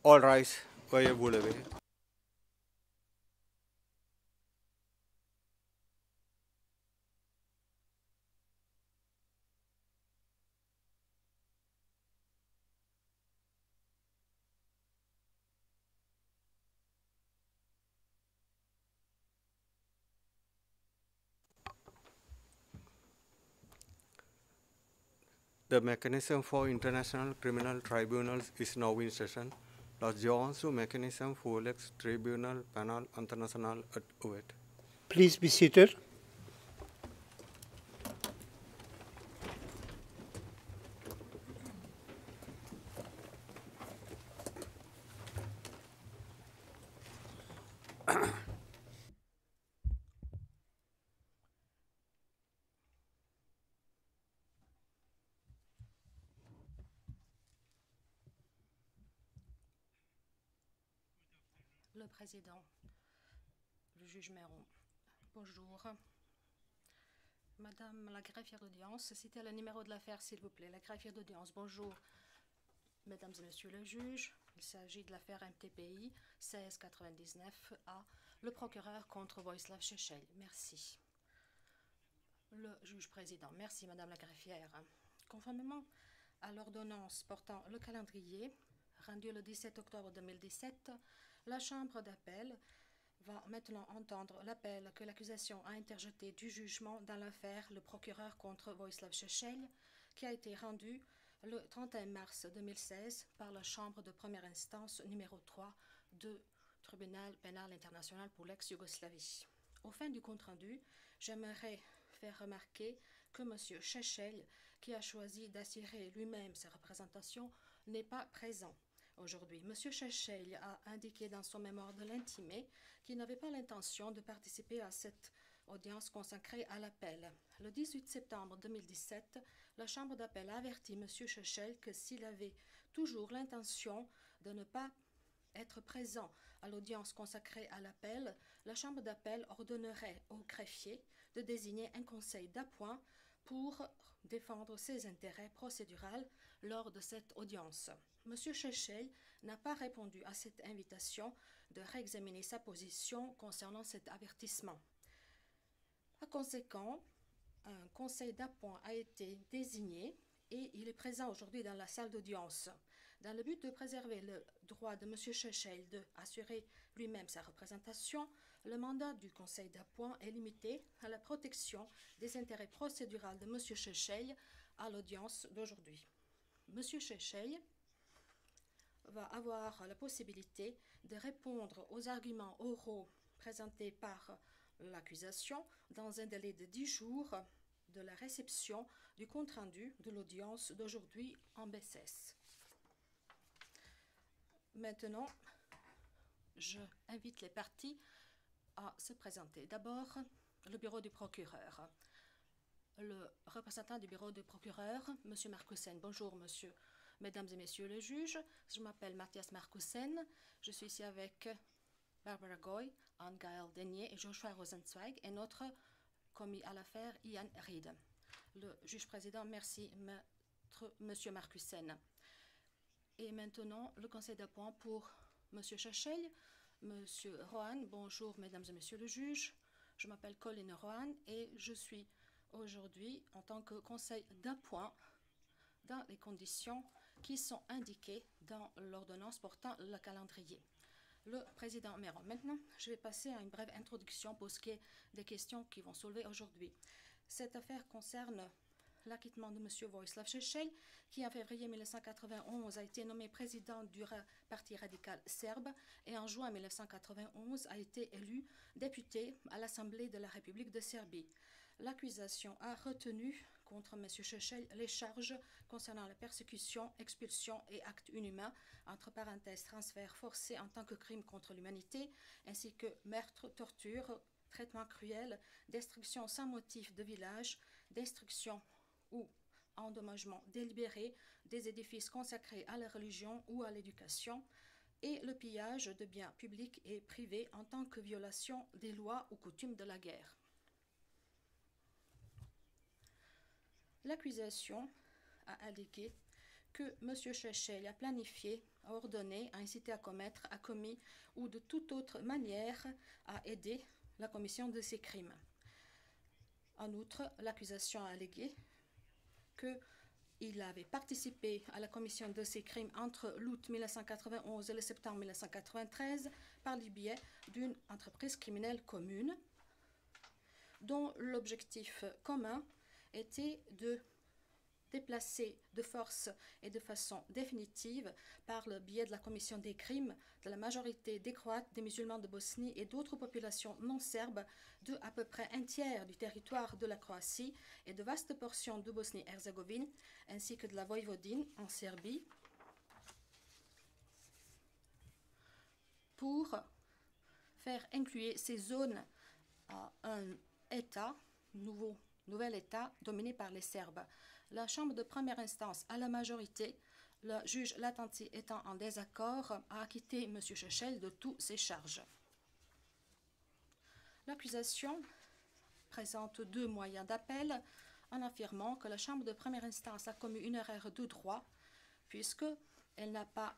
All rise. Veuillez vous lever. The mechanism for international criminal tribunals is now in session. L'audience du mécanisme pour le tribunal pénal international est ouverte. Please be seated. Le président, le juge Méron, bonjour. Madame la greffière d'audience, citez le numéro de l'affaire, s'il vous plaît. La greffière d'audience, bonjour. Mesdames et messieurs le juge, il s'agit de l'affaire MTPI 1699A, le procureur contre Vojislav Šešelj. Merci. Le juge président, merci Madame la greffière. Conformément à l'ordonnance portant le calendrier, rendue le 17 octobre 2017, la Chambre d'appel va maintenant entendre l'appel que l'accusation a interjeté du jugement dans l'affaire le procureur contre Vojislav Šešelj, qui a été rendu le 31 mars 2016 par la Chambre de première instance numéro 3 du Tribunal pénal international pour l'ex-Yougoslavie. Au fin du compte-rendu, j'aimerais faire remarquer que M. Šešelj, qui a choisi d'assurer lui-même sa représentation, n'est pas présent. Aujourd'hui, M. Šešelj a indiqué dans son mémoire de l'intimé qu'il n'avait pas l'intention de participer à cette audience consacrée à l'appel. Le 18 septembre 2017, la Chambre d'appel a averti M. Šešelj que s'il avait toujours l'intention de ne pas être présent à l'audience consacrée à l'appel, la Chambre d'appel ordonnerait au greffier de désigner un conseil d'appoint pour défendre ses intérêts procéduraux lors de cette audience. M. Šešelj n'a pas répondu à cette invitation de réexaminer sa position concernant cet avertissement. Par conséquent, un conseil d'appoint a été désigné et il est présent aujourd'hui dans la salle d'audience. Dans le but de préserver le droit de M. Šešelj d'assurer lui-même sa représentation, le mandat du conseil d'appoint est limité à la protection des intérêts procéduraux de M. Šešelj à l'audience d'aujourd'hui. M. Šešelj va avoir la possibilité de répondre aux arguments oraux présentés par l'accusation dans un délai de 10 jours de la réception du compte-rendu de l'audience d'aujourd'hui en BSS. Maintenant, je invite les parties à se présenter. D'abord, le bureau du procureur. Le représentant du bureau du procureur, M. Markussen. Bonjour, monsieur. Mesdames et messieurs les juges, je m'appelle Matthias Markussen. Je suis ici avec Barbara Goy, Anne-Gaëlle Denier et Joshua Rosenzweig et notre commis à l'affaire, Ian Reid. Le juge président, merci, monsieur Markussen. Et maintenant, le conseil d'appoint pour monsieur Šešelj. Monsieur Rohan, bonjour, mesdames et messieurs les juges. Je m'appelle Colin Rohan et je suis aujourd'hui en tant que conseil d'appoint dans les conditions qui sont indiquées dans l'ordonnance portant le calendrier. Le président Méron. Maintenant, je vais passer à une brève introduction pour ce qui est des questions qui vont soulever aujourd'hui. Cette affaire concerne l'acquittement de M. Vojislav Šešelj, qui en février 1991 a été nommé président du Parti radical serbe et en juin 1991 a été élu député à l'Assemblée de la République de Serbie. L'accusation a retenu contre M. Šešelj les charges concernant la persécution, expulsion et actes inhumains, entre parenthèses transfert forcé en tant que crime contre l'humanité, ainsi que meurtre, torture, traitement cruel, destruction sans motif de village, destruction ou endommagement délibéré des édifices consacrés à la religion ou à l'éducation, et le pillage de biens publics et privés en tant que violation des lois ou coutumes de la guerre. L'accusation a indiqué que M. Chechel a planifié, a ordonné, a incité à commettre, a commis ou de toute autre manière a aidé la commission de ces crimes. En outre, l'accusation a allégué qu'il avait participé à la commission de ces crimes entre l'août 1991 et le septembre 1993 par le biais d'une entreprise criminelle commune dont l'objectif commun était de déplacer de force et de façon définitive par le biais de la commission des crimes de la majorité des Croates, des musulmans de Bosnie et d'autres populations non serbes de à peu près un tiers du territoire de la Croatie et de vastes portions de Bosnie-Herzégovine ainsi que de la Voïvodine en Serbie pour faire inclure ces zones à un État, nouvel État dominé par les Serbes. La Chambre de première instance, à la majorité, le juge Latanti étant en désaccord, a acquitté M. Chechel de toutes ses charges. L'accusation présente deux moyens d'appel en affirmant que la Chambre de première instance a commis une erreur de droit puisqu'elle n'a pas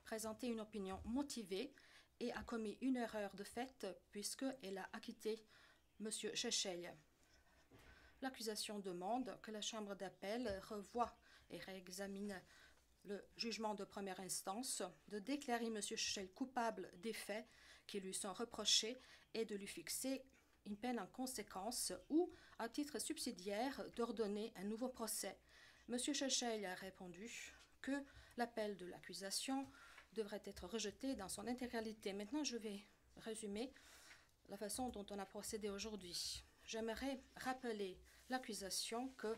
présenté une opinion motivée et a commis une erreur de fait puisqu'elle a acquitté M. Chechel. L'accusation demande que la Chambre d'appel revoie et réexamine le jugement de première instance, de déclarer M. Chechel coupable des faits qui lui sont reprochés et de lui fixer une peine en conséquence ou, à titre subsidiaire, d'ordonner un nouveau procès. M. Chechel a répondu que l'appel de l'accusation devrait être rejeté dans son intégralité. Maintenant, je vais résumer la façon dont on a procédé aujourd'hui. J'aimerais rappeler l'accusation que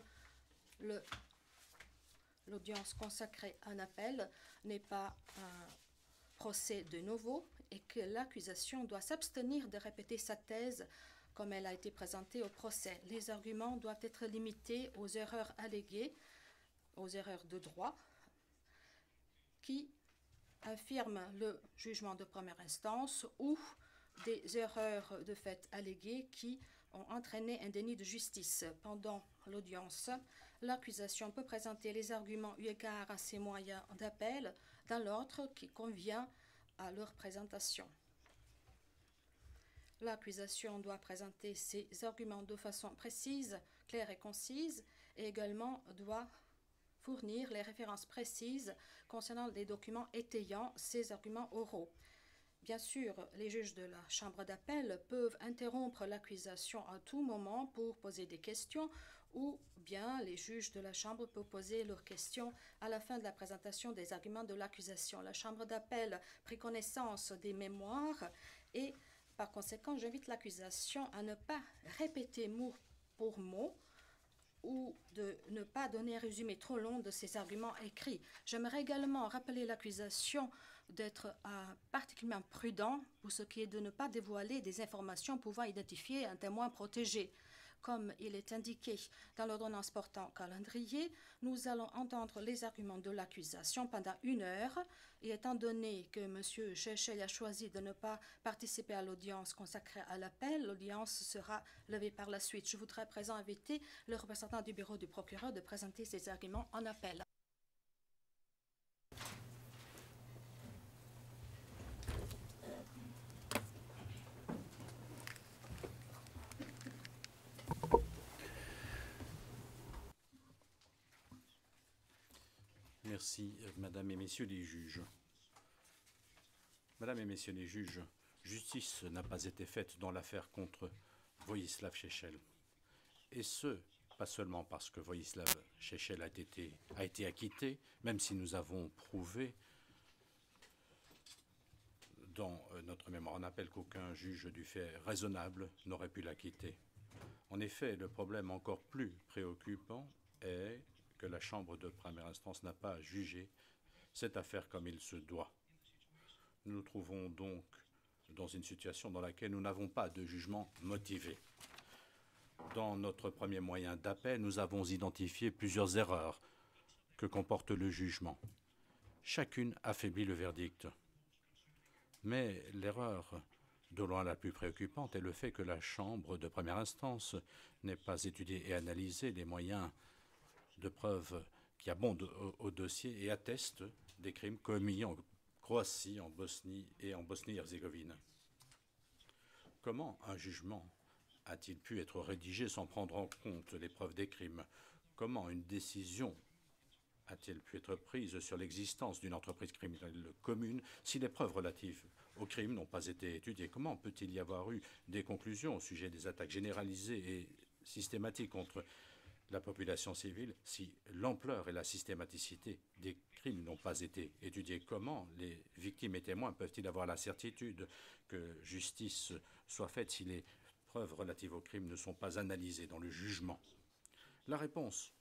l'audience consacrée à un appel n'est pas un procès de novo et que l'accusation doit s'abstenir de répéter sa thèse comme elle a été présentée au procès. Les arguments doivent être limités aux erreurs alléguées, aux erreurs de droit qui infirment le jugement de première instance ou des erreurs de fait alléguées qui ont entraîné un déni de justice. Pendant l'audience, l'accusation peut présenter les arguments eu égard à ses moyens d'appel dans l'ordre qui convient à leur présentation. L'accusation doit présenter ses arguments de façon précise, claire et concise, et également doit fournir les références précises concernant les documents étayant ces arguments oraux. Bien sûr, les juges de la Chambre d'appel peuvent interrompre l'accusation à tout moment pour poser des questions ou bien les juges de la Chambre peuvent poser leurs questions à la fin de la présentation des arguments de l'accusation. La Chambre d'appel prit connaissance des mémoires et par conséquent, j'invite l'accusation à ne pas répéter mot pour mot ou de ne pas donner un résumé trop long de ses arguments écrits. J'aimerais également rappeler l'accusation d'être particulièrement prudent pour ce qui est de ne pas dévoiler des informations pouvant identifier un témoin protégé. Comme il est indiqué dans l'ordonnance portant calendrier, nous allons entendre les arguments de l'accusation pendant 1 heure. Et étant donné que M. Chechel a choisi de ne pas participer à l'audience consacrée à l'appel, l'audience sera levée par la suite. Je voudrais à présent inviter le représentant du bureau du procureur de présenter ses arguments en appel. Merci, Madame et Messieurs les juges. Madame et Messieurs les juges, justice n'a pas été faite dans l'affaire contre Vojislav Šešelj. Et ce, pas seulement parce que Vojislav Šešelj a été acquitté, même si nous avons prouvé dans notre mémoire en appel qu'aucun juge du fait raisonnable n'aurait pu l'acquitter. En effet, le problème encore plus préoccupant est que la Chambre de première instance n'a pas jugé cette affaire comme il se doit. Nous nous trouvons donc dans une situation dans laquelle nous n'avons pas de jugement motivé. Dans notre premier moyen d'appel, nous avons identifié plusieurs erreurs que comporte le jugement. Chacune affaiblit le verdict. Mais l'erreur de loin la plus préoccupante est le fait que la Chambre de première instance n'ait pas étudié et analysé les moyens de preuve qui abondent au dossier et attestent des crimes commis en Croatie, en Bosnie et en Bosnie-Herzégovine. Comment un jugement a-t-il pu être rédigé sans prendre en compte les preuves des crimes? Comment une décision a-t-elle pu être prise sur l'existence d'une entreprise criminelle commune si les preuves relatives aux crimes n'ont pas été étudiées? Comment peut-il y avoir eu des conclusions au sujet des attaques généralisées et systématiques contre la population civile si l'ampleur et la systématicité des crimes n'ont pas été étudiées? Comment les victimes et témoins peuvent-ils avoir la certitude que justice soit faite si les preuves relatives aux crimes ne sont pas analysées dans le jugement? La réponse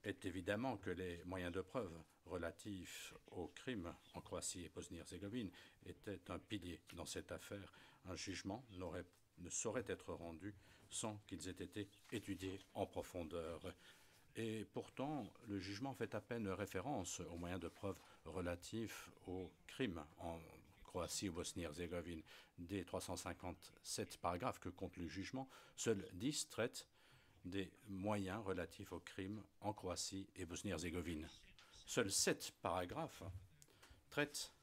est évidemment que les moyens de preuve relatifs aux crimes en Croatie et Bosnie-Herzégovine étaient un pilier dans cette affaire. Un jugement ne saurait être rendu sans qu'ils aient été étudiés en profondeur. Et pourtant, le jugement fait à peine référence aux moyens de preuve relatifs aux crimes en Croatie ou Bosnie-Herzégovine. Des 357 paragraphes que compte le jugement, seuls 10 traitent des moyens relatifs aux crimes en Croatie et Bosnie-Herzégovine. Seuls 7 paragraphes traitent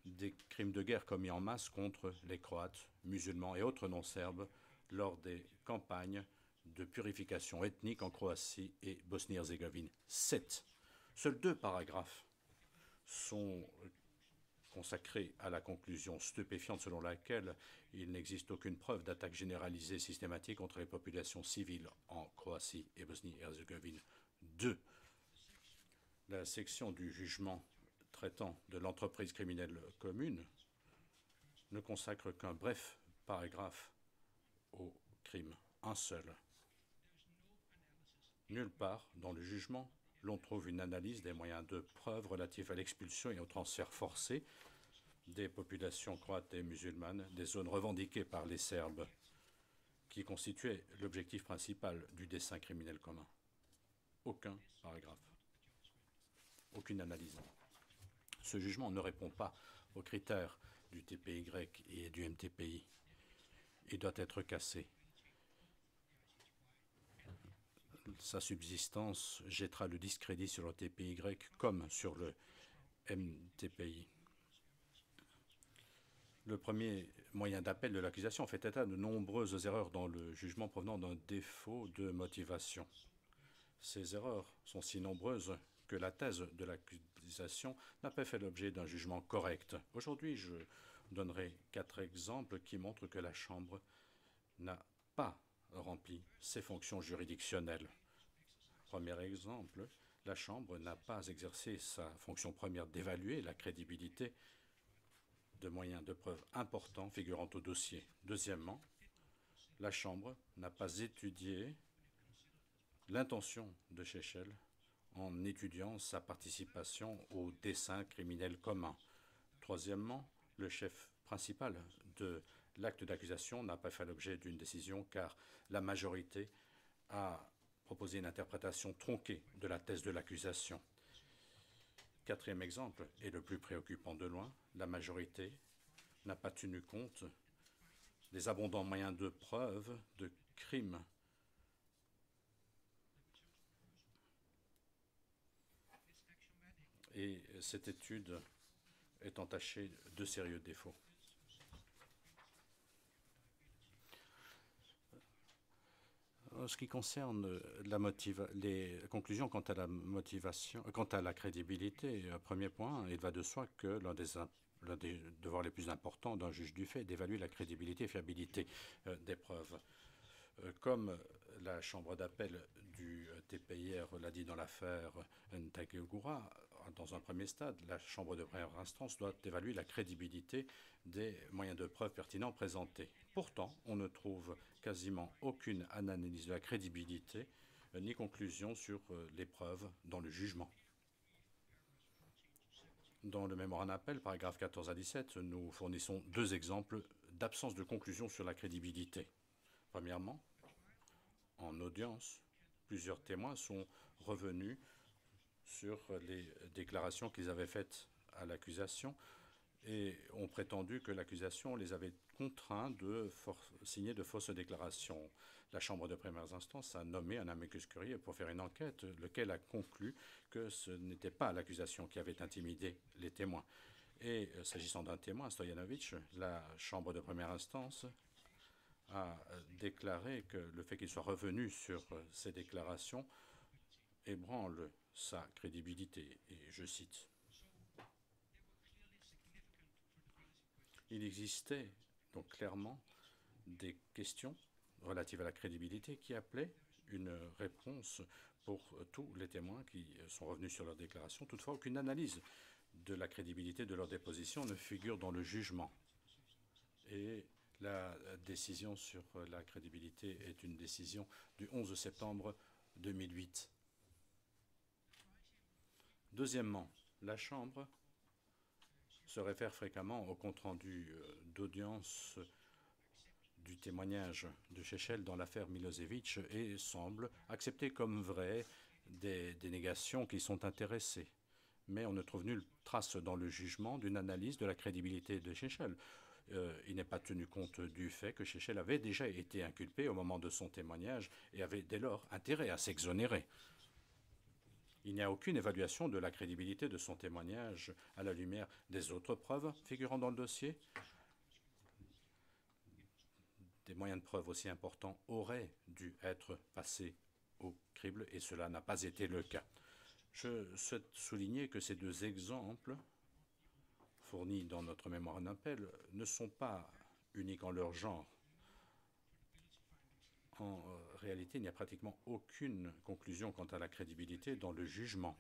des crimes de guerre commis en masse contre les Croates, musulmans et autres non-serbes lors des campagnes de purification ethnique en Croatie et Bosnie-Herzégovine. 7. Seuls 2 paragraphes sont consacrés à la conclusion stupéfiante selon laquelle il n'existe aucune preuve d'attaque généralisée systématique contre les populations civiles en Croatie et Bosnie-Herzégovine. 2. La section du jugement traitant de l'entreprise criminelle commune ne consacre qu'un bref paragraphe au crime, un seul. Nulle part dans le jugement l'on trouve une analyse des moyens de preuve relatifs à l'expulsion et au transfert forcé des populations croates et musulmanes des zones revendiquées par les Serbes, qui constituaient l'objectif principal du dessein criminel commun. Aucun paragraphe, aucune analyse. Ce jugement ne répond pas aux critères du TPY et du MTPI. Il doit être cassé. Sa subsistance jettera le discrédit sur le TPY comme sur le MTPI. Le premier moyen d'appel de l'accusation fait état de nombreuses erreurs dans le jugement provenant d'un défaut de motivation. Ces erreurs sont si nombreuses que la thèse de l'accusation n'a pas fait l'objet d'un jugement correct. Aujourd'hui, je donnerai 4 exemples qui montrent que la Chambre n'a pas rempli ses fonctions juridictionnelles. Premier exemple, la Chambre n'a pas exercé sa fonction première d'évaluer la crédibilité de moyens de preuve importants figurant au dossier. Deuxièmement, la Chambre n'a pas étudié l'intention de Šešelj en étudiant sa participation au dessein criminel commun. Troisièmement, le chef principal de l'acte d'accusation n'a pas fait l'objet d'une décision car la majorité a proposé une interprétation tronquée de la thèse de l'accusation. Quatrième exemple, et le plus préoccupant de loin, la majorité n'a pas tenu compte des abondants moyens de preuve de crimes et cette étude est entachée de sérieux défauts. En ce qui concerne les conclusions quant à la motivation, quant à la crédibilité, premier point, il va de soi que l'un des devoirs les plus importants d'un juge du fait est d'évaluer la crédibilité et fiabilité des preuves. Comme la chambre d'appel du TPIR l'a dit dans l'affaire Ntakegura, dans un premier stade, la chambre de première instance doit évaluer la crédibilité des moyens de preuve pertinents présentés. Pourtant, on ne trouve quasiment aucune analyse de la crédibilité ni conclusion sur les preuves dans le jugement. Dans le mémoire en appel, paragraphes 14 à 17, nous fournissons 2 exemples d'absence de conclusion sur la crédibilité. Premièrement, en audience, plusieurs témoins sont revenus sur les déclarations qu'ils avaient faites à l'accusation et ont prétendu que l'accusation les avait contraints de signer de fausses déclarations. La Chambre de première instance a nommé un amicus curiae pour faire une enquête, lequel a conclu que ce n'était pas l'accusation qui avait intimidé les témoins. Et s'agissant d'un témoin, Stojanovic, la Chambre de première instance a déclaré que le fait qu'il soit revenu sur ces déclarations ébranle sa crédibilité. Et je cite, « Il existait donc clairement des questions relatives à la crédibilité qui appelaient une réponse pour tous les témoins qui sont revenus sur leurs déclarations. Toutefois, aucune analyse de la crédibilité de leur déposition ne figure dans le jugement. Et la décision sur la crédibilité est une décision du 11 septembre 2008. Deuxièmement, la Chambre se réfère fréquemment au compte-rendu d'audience du témoignage de Šešelj dans l'affaire Milosevic et semble accepter comme vrai des négations qui sont intéressées. Mais on ne trouve nulle trace dans le jugement d'une analyse de la crédibilité de Šešelj. Il n'est pas tenu compte du fait que Šešelj avait déjà été inculpé au moment de son témoignage et avait dès lors intérêt à s'exonérer. Il n'y a aucune évaluation de la crédibilité de son témoignage à la lumière des autres preuves figurant dans le dossier. Des moyens de preuve aussi importants auraient dû être passés au crible et cela n'a pas été le cas. Je souhaite souligner que ces deux exemples fournis dans notre mémoire d'appel ne sont pas uniques en leur genre. En réalité, il n'y a pratiquement aucune conclusion quant à la crédibilité dans le jugement.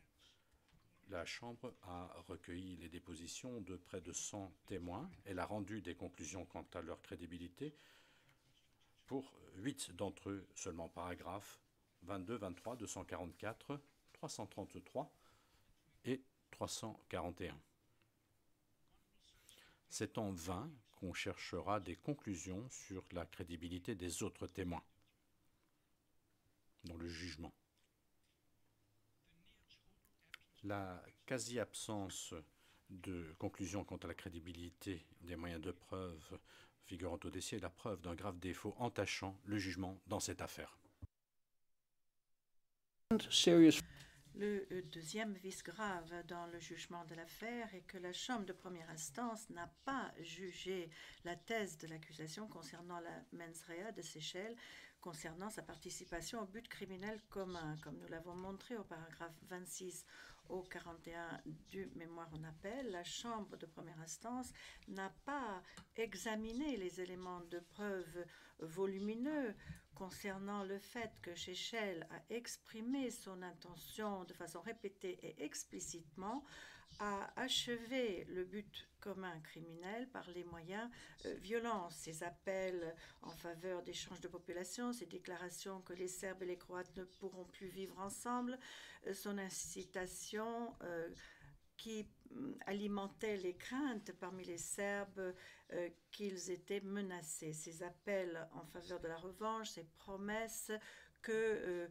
La Chambre a recueilli les dépositions de près de 100 témoins. Elle a rendu des conclusions quant à leur crédibilité pour 8 d'entre eux seulement. Paragraphes 22, 23, 244, 333 et 341. C'est en vain qu'on cherchera des conclusions sur la crédibilité des autres témoins dans le jugement. La quasi-absence de conclusion quant à la crédibilité des moyens de preuve figurant au dossier est la preuve d'un grave défaut entachant le jugement dans cette affaire. Le deuxième vice grave dans le jugement de l'affaire est que la Chambre de première instance n'a pas jugé la thèse de l'accusation concernant la mens rea de Šešelj, concernant sa participation au but criminel commun, comme nous l'avons montré au paragraphe 26 au 41 du mémoire en appel. La Chambre de première instance n'a pas examiné les éléments de preuve volumineux concernant le fait que Šešelj a exprimé son intention de façon répétée et explicitement à achever le but commun criminel par les moyens violents. Ses appels en faveur d'échanges de population, ses déclarations que les Serbes et les Croates ne pourront plus vivre ensemble, son incitation qui alimentait les craintes parmi les Serbes qu'ils étaient menacés. Ces appels en faveur de la revanche, ces promesses que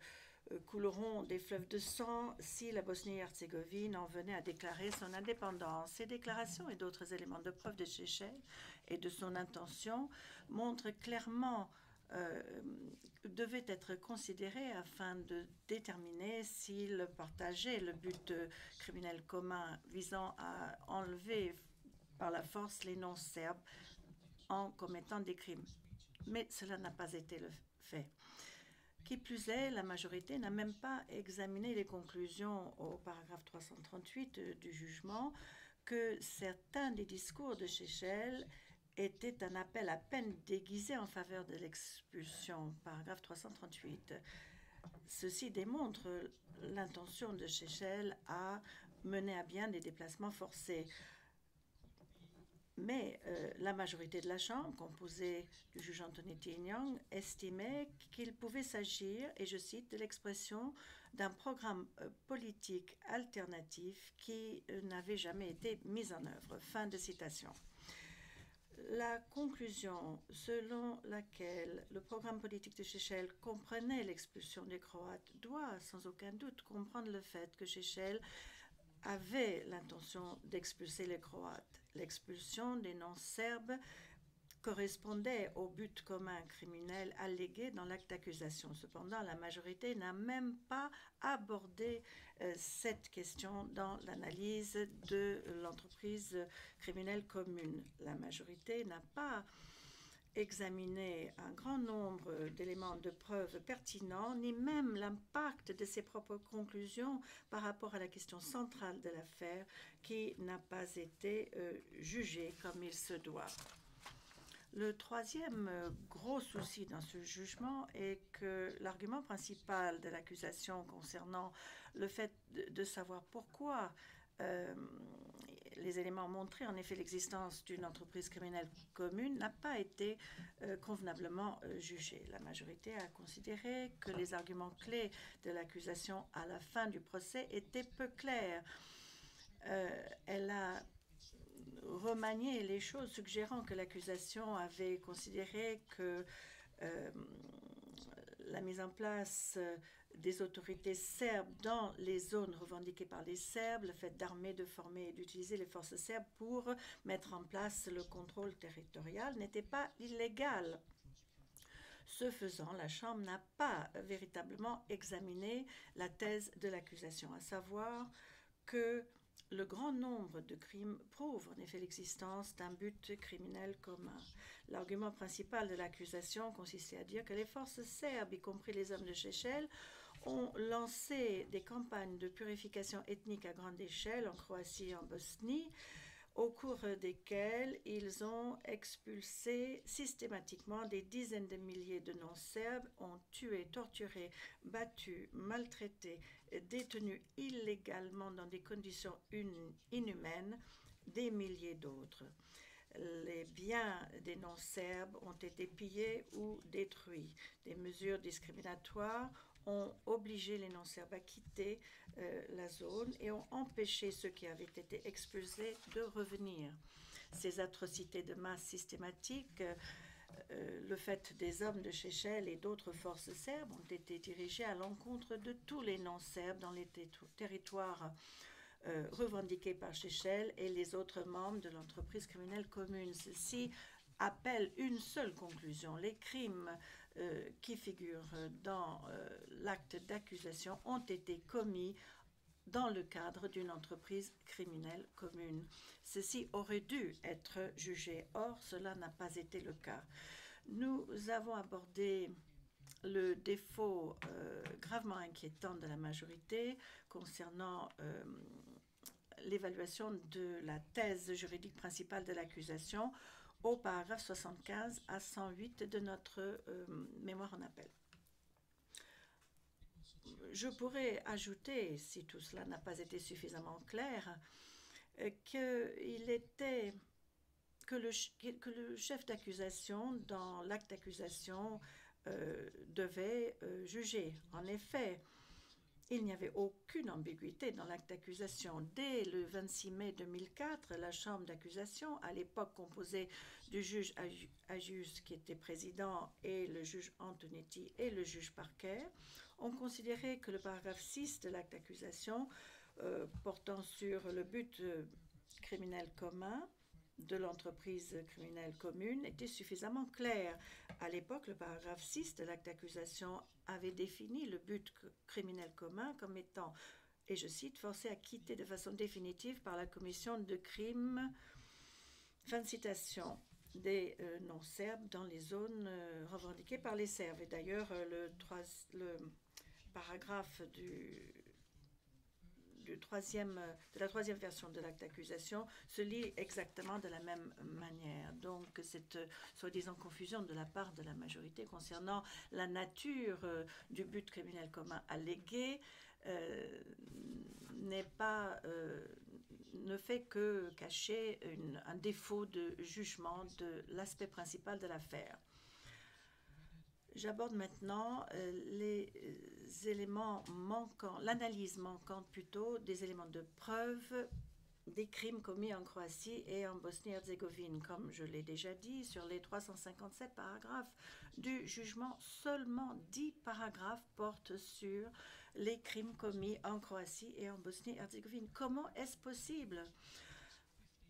couleront des fleuves de sang si la Bosnie-Herzégovine en venait à déclarer son indépendance. Ces déclarations et d'autres éléments de preuve de Šešelj et de son intention montrent clairement devait être considéré afin de déterminer s'il partageait le but criminel commun visant à enlever par la force les non-serbes en commettant des crimes. Mais cela n'a pas été le fait. Qui plus est, la majorité n'a même pas examiné les conclusions au paragraphe 338 du jugement que certains des discours de Šešelj était un appel à peine déguisé en faveur de l'expulsion, paragraphe 338. Ceci démontre l'intention de Šešelj à mener à bien des déplacements forcés. Mais la majorité de la Chambre, composée du juge Anthony Tignan, estimait qu'il pouvait s'agir, et je cite, de l'expression d'un programme politique alternatif qui n'avait jamais été mis en œuvre. Fin de citation. La conclusion selon laquelle le programme politique de Šešelj comprenait l'expulsion des Croates doit sans aucun doute comprendre le fait que Šešelj avait l'intention d'expulser les Croates. L'expulsion des non-serbes correspondait au but commun criminel allégué dans l'acte d'accusation. Cependant, la majorité n'a même pas abordé cette question dans l'analyse de l'entreprise criminelle commune. La majorité n'a pas examiné un grand nombre d'éléments de preuves pertinents, ni même l'impact de ses propres conclusions par rapport à la question centrale de l'affaire qui n'a pas été jugée comme il se doit. Le troisième gros souci dans ce jugement est que l'argument principal de l'accusation concernant le fait de savoir pourquoi les éléments montraient en effet l'existence d'une entreprise criminelle commune n'a pas été convenablement jugé. La majorité a considéré que les arguments clés de l'accusation à la fin du procès étaient peu clairs. Elle a remanié les choses, suggérant que l'accusation avait considéré que la mise en place des autorités serbes dans les zones revendiquées par les Serbes, le fait d'armer, de former et d'utiliser les forces serbes pour mettre en place le contrôle territorial n'était pas illégal. Ce faisant, la Chambre n'a pas véritablement examiné la thèse de l'accusation, à savoir que le grand nombre de crimes prouve en effet l'existence d'un but criminel commun. L'argument principal de l'accusation consistait à dire que les forces serbes, y compris les hommes de Šešelj, ont lancé des campagnes de purification ethnique à grande échelle en Croatie et en Bosnie, au cours desquelles ils ont expulsé systématiquement des dizaines de milliers de non-serbes, ont tué, torturé, battu, maltraité, détenus illégalement dans des conditions inhumaines des milliers d'autres. Les biens des non-serbes ont été pillés ou détruits. Des mesures discriminatoires ont obligé les non-serbes à quitter la zone et ont empêché ceux qui avaient été expulsés de revenir. Ces atrocités de masse systématiques, le fait des hommes de Šešelj et d'autres forces serbes, ont été dirigées à l'encontre de tous les non-serbes dans les territoires revendiqués par Šešelj et les autres membres de l'entreprise criminelle commune. Ceci appelle une seule conclusion. Les crimes qui figurent dans l'acte d'accusation ont été commis dans le cadre d'une entreprise criminelle commune. Ceci aurait dû être jugé. Or, cela n'a pas été le cas. Nous avons abordé le défaut gravement inquiétant de la majorité concernant l'évaluation de la thèse juridique principale de l'accusation au paragraphe 75 à 108 de notre mémoire en appel. Je pourrais ajouter, si tout cela n'a pas été suffisamment clair, que le chef d'accusation, dans l'acte d'accusation, devait juger. En effet, il n'y avait aucune ambiguïté dans l'acte d'accusation. Dès le 26 mai 2004, la chambre d'accusation, à l'époque composée du juge Agius, qui était président, et le juge Antonetti et le juge Parker, ont considéré que le paragraphe 6 de l'acte d'accusation portant sur le but criminel commun de l'entreprise criminelle commune était suffisamment clair. À l'époque, le paragraphe 6 de l'acte d'accusation avait défini le but criminel commun comme étant, et je cite, forcé à quitter de façon définitive par la commission de crimes, fin de citation, des non-serbes dans les zones revendiquées par les Serbes. Et d'ailleurs, le paragraphe de la troisième version de l'acte d'accusation se lit exactement de la même manière. Donc, cette soi-disant confusion de la part de la majorité concernant la nature du but criminel commun allégué ne fait que cacher un défaut de jugement de l'aspect principal de l'affaire. J'aborde maintenant les éléments manquants, l'analyse manquante plutôt des éléments de preuve des crimes commis en Croatie et en Bosnie-Herzégovine. Comme je l'ai déjà dit, sur les 357 paragraphes du jugement, seulement 10 paragraphes portent sur les crimes commis en Croatie et en Bosnie-Herzégovine. Comment est-ce possible?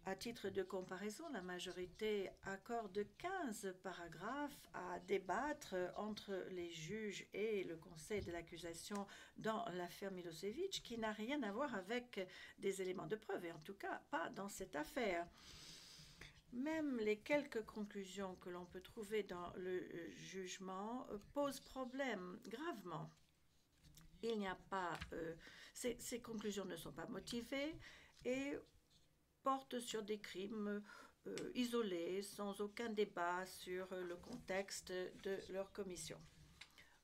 À titre de comparaison, la majorité accorde 15 paragraphes à débattre entre les juges et le conseil de l'accusation dans l'affaire Milosevic, qui n'a rien à voir avec des éléments de preuve, et en tout cas pas dans cette affaire. Même les quelques conclusions que l'on peut trouver dans le jugement posent problème gravement. Il n'y a pas, ces conclusions ne sont pas motivées et portent sur des crimes isolés, sans aucun débat sur le contexte de leur commission.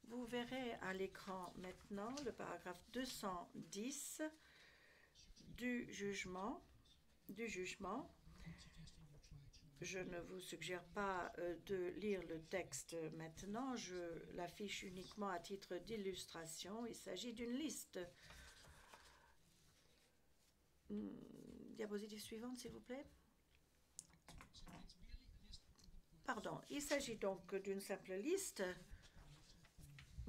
Vous verrez à l'écran maintenant le paragraphe 210 du jugement. Je ne vous suggère pas de lire le texte maintenant, je l'affiche uniquement à titre d'illustration. Il s'agit d'une liste. Diapositive suivante, s'il vous plaît. Pardon, il s'agit donc d'une simple liste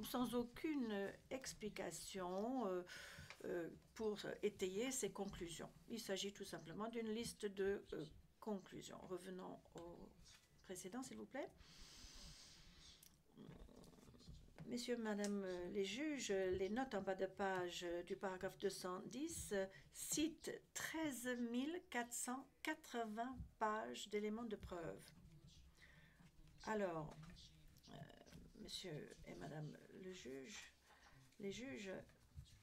sans aucune explication pour étayer ces conclusions. Il s'agit tout simplement d'une liste de conclusions. Revenons au précédent, s'il vous plaît. Messieurs, Madame les juges, les notes en bas de page du paragraphe 210 citent 13 480 pages d'éléments de preuve. Alors, Monsieur et Madame les juges,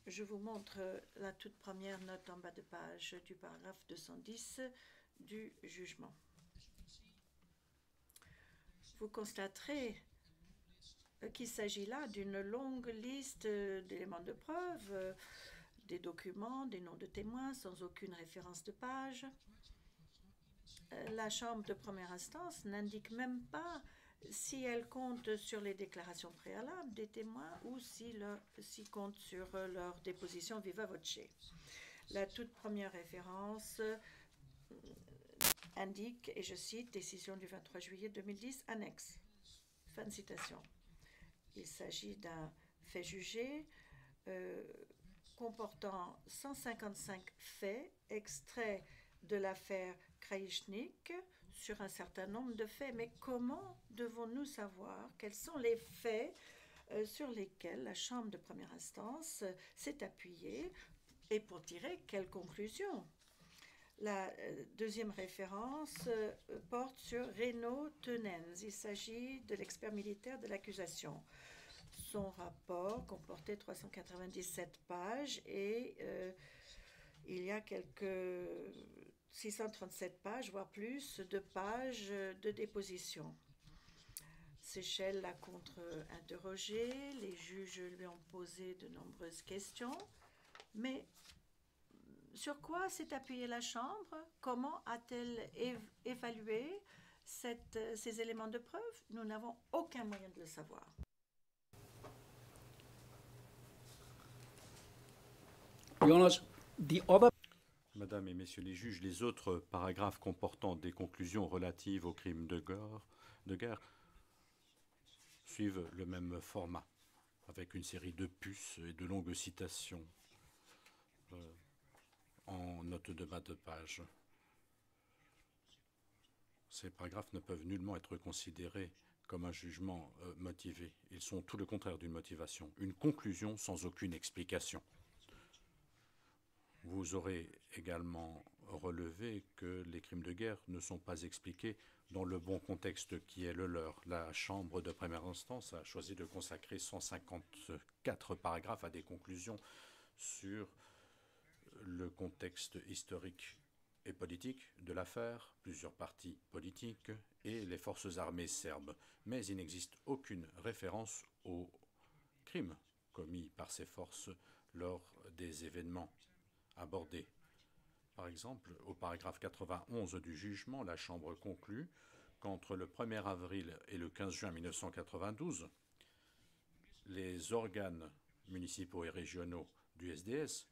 je vous montre la toute première note en bas de page du paragraphe 210 du jugement. Vous constaterez qu'il s'agit là d'une longue liste d'éléments de preuve, des documents, des noms de témoins, sans aucune référence de page. La Chambre de première instance n'indique même pas si elle compte sur les déclarations préalables des témoins ou s'il compte sur leur déposition viva voce. La toute première référence indique, et je cite, décision du 23 juillet 2010, annexe. Fin de citation. Il s'agit d'un fait jugé comportant 155 faits extraits de l'affaire Krajišnik sur un certain nombre de faits. Mais comment devons-nous savoir quels sont les faits sur lesquels la Chambre de première instance s'est appuyée et pour tirer quelles conclusions? La deuxième référence porte sur Renaud Tenens. Il s'agit de l'expert militaire de l'accusation. Son rapport comportait 397 pages et il y a quelques 637 pages, voire plus, de pages de déposition. Seychelles l'a contre-interrogé, les juges lui ont posé de nombreuses questions, mais sur quoi s'est appuyée la Chambre? Comment a-t-elle évalué ces éléments de preuve? Nous n'avons aucun moyen de le savoir. Mesdames et Messieurs les juges, les autres paragraphes comportant des conclusions relatives aux crimes de guerre suivent le même format, avec une série de puces et de longues citations en note de bas de page. Ces paragraphes ne peuvent nullement être considérés comme un jugement motivé. Ils sont tout le contraire d'une motivation, une conclusion sans aucune explication. Vous aurez également relevé que les crimes de guerre ne sont pas expliqués dans le bon contexte qui est le leur. La Chambre de première instance a choisi de consacrer 154 paragraphes à des conclusions sur le contexte historique et politique de l'affaire, plusieurs partis politiques et les forces armées serbes. Mais il n'existe aucune référence aux crimes commis par ces forces lors des événements abordés. Par exemple, au paragraphe 91 du jugement, la Chambre conclut qu'entre le 1er avril et le 15 juin 1992, les organes municipaux et régionaux du SDS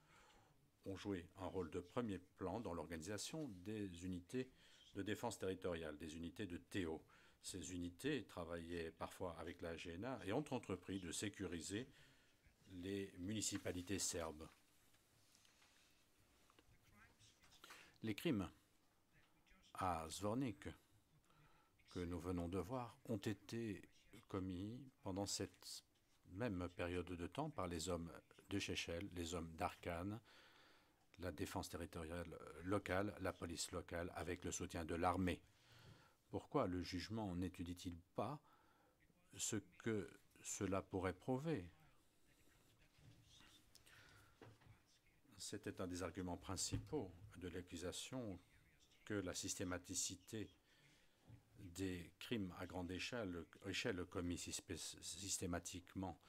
ont joué un rôle de premier plan dans l'organisation des unités de défense territoriale, des unités de TO. Ces unités travaillaient parfois avec la GNA et ont entrepris de sécuriser les municipalités serbes. Les crimes à Zvornik que nous venons de voir ont été commis pendant cette même période de temps par les hommes de Chechel, les hommes d'Arkan, la défense territoriale locale, la police locale, avec le soutien de l'armée. Pourquoi le jugement n'étudie-t-il pas ce que cela pourrait prouver? C'était un des arguments principaux de l'accusation que la systématicité des crimes à grande échelle commis systématiquement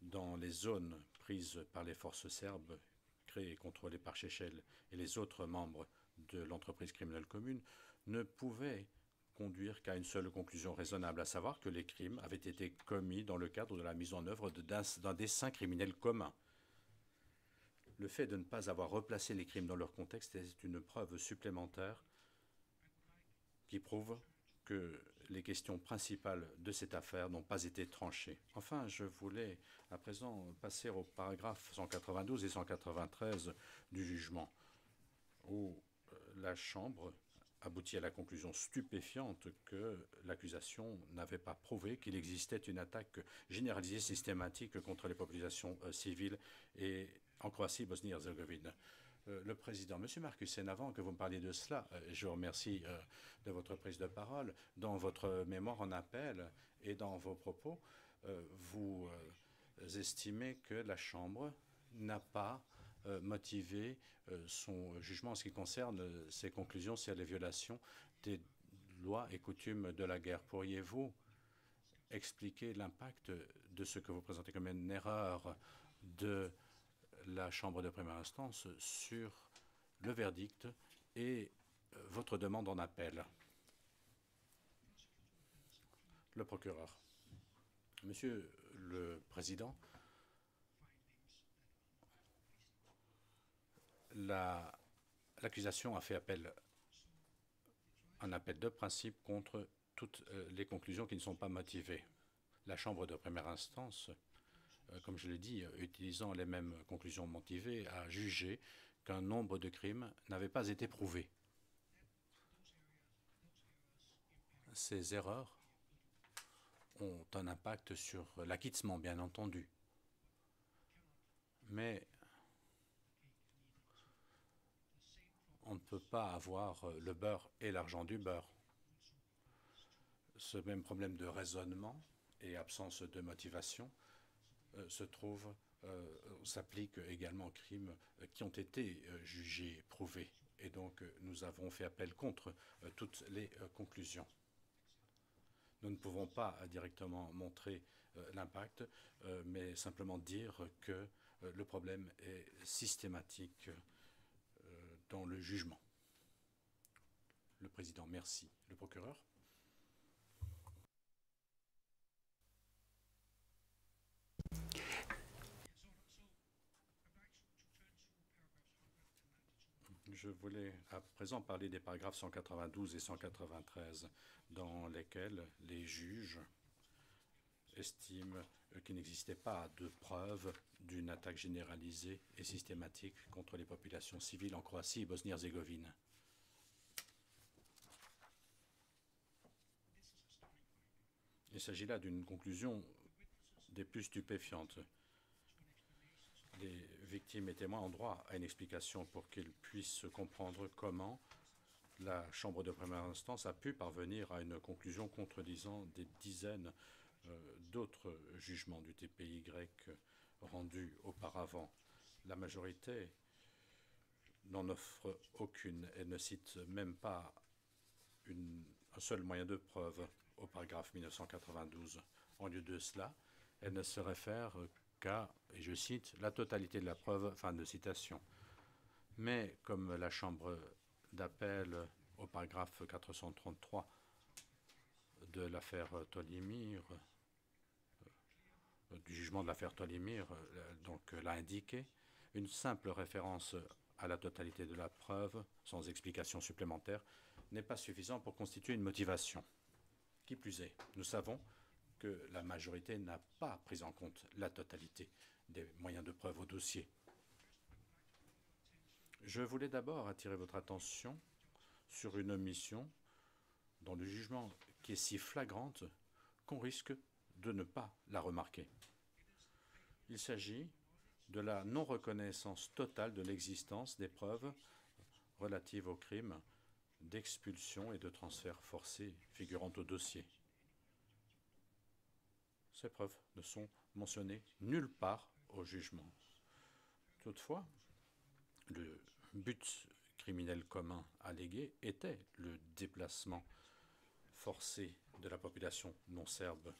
dans les zones prises par les forces serbes, créées et contrôlées par Chechel et les autres membres de l'entreprise criminelle commune, ne pouvait conduire qu'à une seule conclusion raisonnable, à savoir que les crimes avaient été commis dans le cadre de la mise en œuvre d'un dessein criminel commun. Le fait de ne pas avoir replacé les crimes dans leur contexte est une preuve supplémentaire qui prouve que les questions principales de cette affaire n'ont pas été tranchées. Enfin, je voulais à présent passer aux paragraphes 192 et 193 du jugement, où la Chambre aboutit à la conclusion stupéfiante que l'accusation n'avait pas prouvé qu'il existait une attaque généralisée systématique contre les populations civiles et en Croatie, Bosnie-Herzégovine. Le président, M. Marcussen, avant que vous me parliez de cela, je vous remercie de votre prise de parole. Dans votre mémoire en appel et dans vos propos, vous estimez que la Chambre n'a pas motivé son jugement en ce qui concerne ses conclusions sur les violations des lois et coutumes de la guerre. Pourriez-vous expliquer l'impact de ce que vous présentez comme une erreur de la Chambre de première instance sur le verdict et votre demande en appel? Le procureur. Monsieur le Président, l'accusation a fait un appel de principe contre toutes les conclusions qui ne sont pas motivées. La Chambre de première instance, comme je l'ai dit, utilisant les mêmes conclusions motivées, a jugé qu'un nombre de crimes n'avait pas été prouvés. Ces erreurs ont un impact sur l'acquittement, bien entendu. Mais on ne peut pas avoir le beurre et l'argent du beurre. Ce même problème de raisonnement et absence de motivation s'applique également aux crimes qui ont été jugés, prouvés. Et donc, nous avons fait appel contre toutes les conclusions. Nous ne pouvons pas directement montrer l'impact, mais simplement dire que le problème est systématique dans le jugement. Le président, merci. Le procureur. Je voulais à présent parler des paragraphes 192 et 193, dans lesquels les juges estiment qu'il n'existait pas de preuve d'une attaque généralisée et systématique contre les populations civiles en Croatie et Bosnie-Herzégovine. Il s'agit là d'une conclusion des plus stupéfiantes. Les victimes et témoins ont droit à une explication pour qu'ils puissent comprendre comment la Chambre de première instance a pu parvenir à une conclusion contredisant des dizaines d'autres jugements du TPY rendus auparavant. La majorité n'en offre aucune et ne cite même pas un seul moyen de preuve au paragraphe 1992. En lieu de cela, elle ne se réfère qu'à, et je cite, la totalité de la preuve, fin de citation. Mais comme la Chambre d'appel au paragraphe 433 de l'affaire Tolimir, du jugement de l'affaire Tolimir, donc l'a indiqué, une simple référence à la totalité de la preuve, sans explication supplémentaire, n'est pas suffisant pour constituer une motivation. Qui plus est, nous savons que la majorité n'a pas pris en compte la totalité des moyens de preuve au dossier. Je voulais d'abord attirer votre attention sur une omission dans le jugement qui est si flagrante qu'on risque de ne pas la remarquer. Il s'agit de la non-reconnaissance totale de l'existence des preuves relatives aux crimes d'expulsion et de transfert forcé figurant au dossier. Ces preuves ne sont mentionnées nulle part au jugement. Toutefois, le but criminel commun allégué était le déplacement forcé de la population non serbe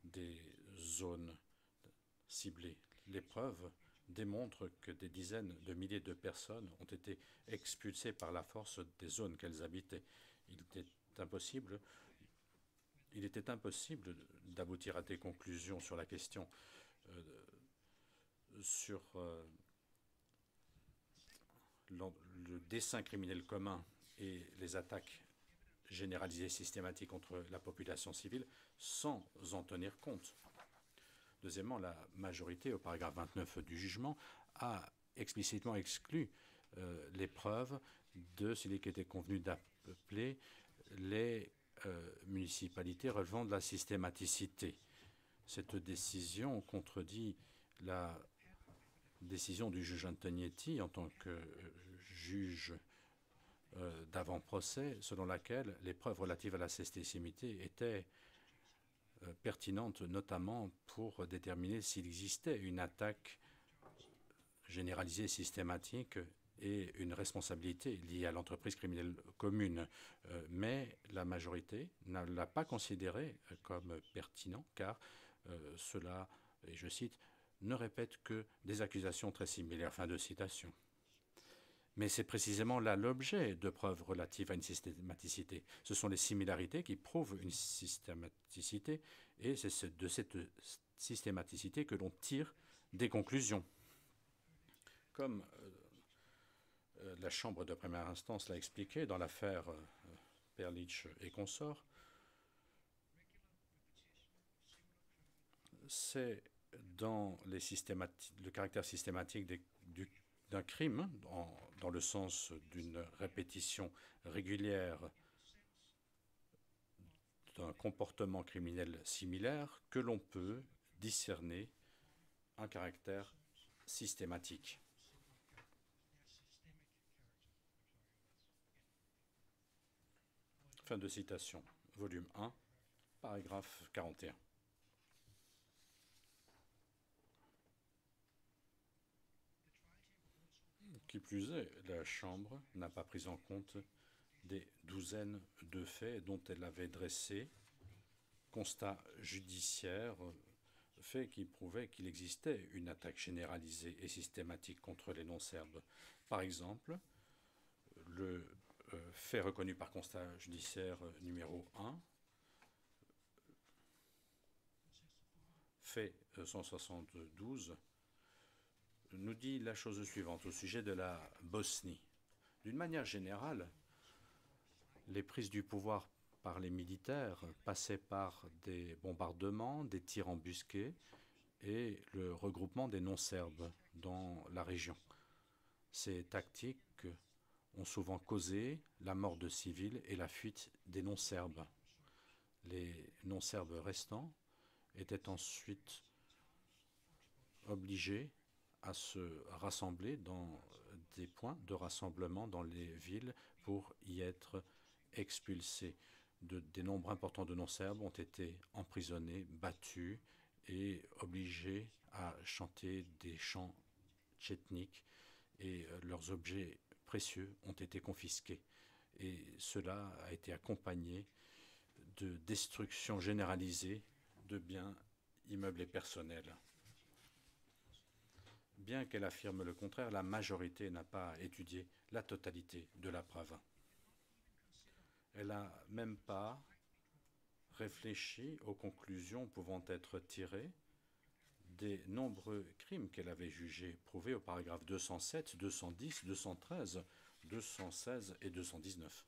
des zones ciblées. Les preuves démontrent que des dizaines de milliers de personnes ont été expulsées par la force des zones qu'elles habitaient. Il était impossible d'aboutir à des conclusions sur la question sur le dessein criminel commun et les attaques généralisées systématiques contre la population civile sans en tenir compte. Deuxièmement, la majorité, au paragraphe 29 du jugement, a explicitement exclu les preuves de ce qui était convenu d'appeler les municipalités relevant de la systématicité. Cette décision contredit la décision du juge Antonietti en tant que juge d'avant-procès, selon laquelle les preuves relatives à la systématicité étaient pertinentes, notamment pour déterminer s'il existait une attaque généralisée systématique et une responsabilité liée à l'entreprise criminelle commune. Mais la majorité ne l'a pas considéré comme pertinent car cela, et je cite, ne répète que des accusations très similaires. Fin de citation. Mais c'est précisément là l'objet de preuves relatives à une systématicité. Ce sont les similarités qui prouvent une systématicité et c'est de cette systématicité que l'on tire des conclusions. Comme la Chambre de première instance l'a expliqué dans l'affaire Perlich et consorts, c'est dans le caractère systématique d'un crime, dans le sens d'une répétition régulière d'un comportement criminel similaire, que l'on peut discerner un caractère systématique. Fin de citation. Volume 1, paragraphe 41. Qui plus est, la Chambre n'a pas pris en compte des douzaines de faits dont elle avait dressé constat judiciaire, faits qui prouvaient qu'il existait une attaque généralisée et systématique contre les non-serbes. Par exemple, le fait reconnu par constat judiciaire numéro 1, fait 172, nous dit la chose suivante au sujet de la Bosnie. D'une manière générale, les prises du pouvoir par les militaires passaient par des bombardements, des tirs embusqués et le regroupement des non-serbes dans la région. Ces tactiques ont souvent causé la mort de civils et la fuite des non-serbes. Les non-serbes restants étaient ensuite obligés à se rassembler dans des points de rassemblement dans les villes pour y être expulsés. Des nombres importants de non-serbes ont été emprisonnés, battus et obligés à chanter des chants tchétniques et leurs objets précieux ont été confisqués. Et cela a été accompagné de destruction généralisée de biens immeubles et personnels. Bien qu'elle affirme le contraire, la majorité n'a pas étudié la totalité de la preuve. Elle n'a même pas réfléchi aux conclusions pouvant être tirées des nombreux crimes qu'elle avait jugés, prouvés au paragraphe 207, 210, 213, 216 et 219.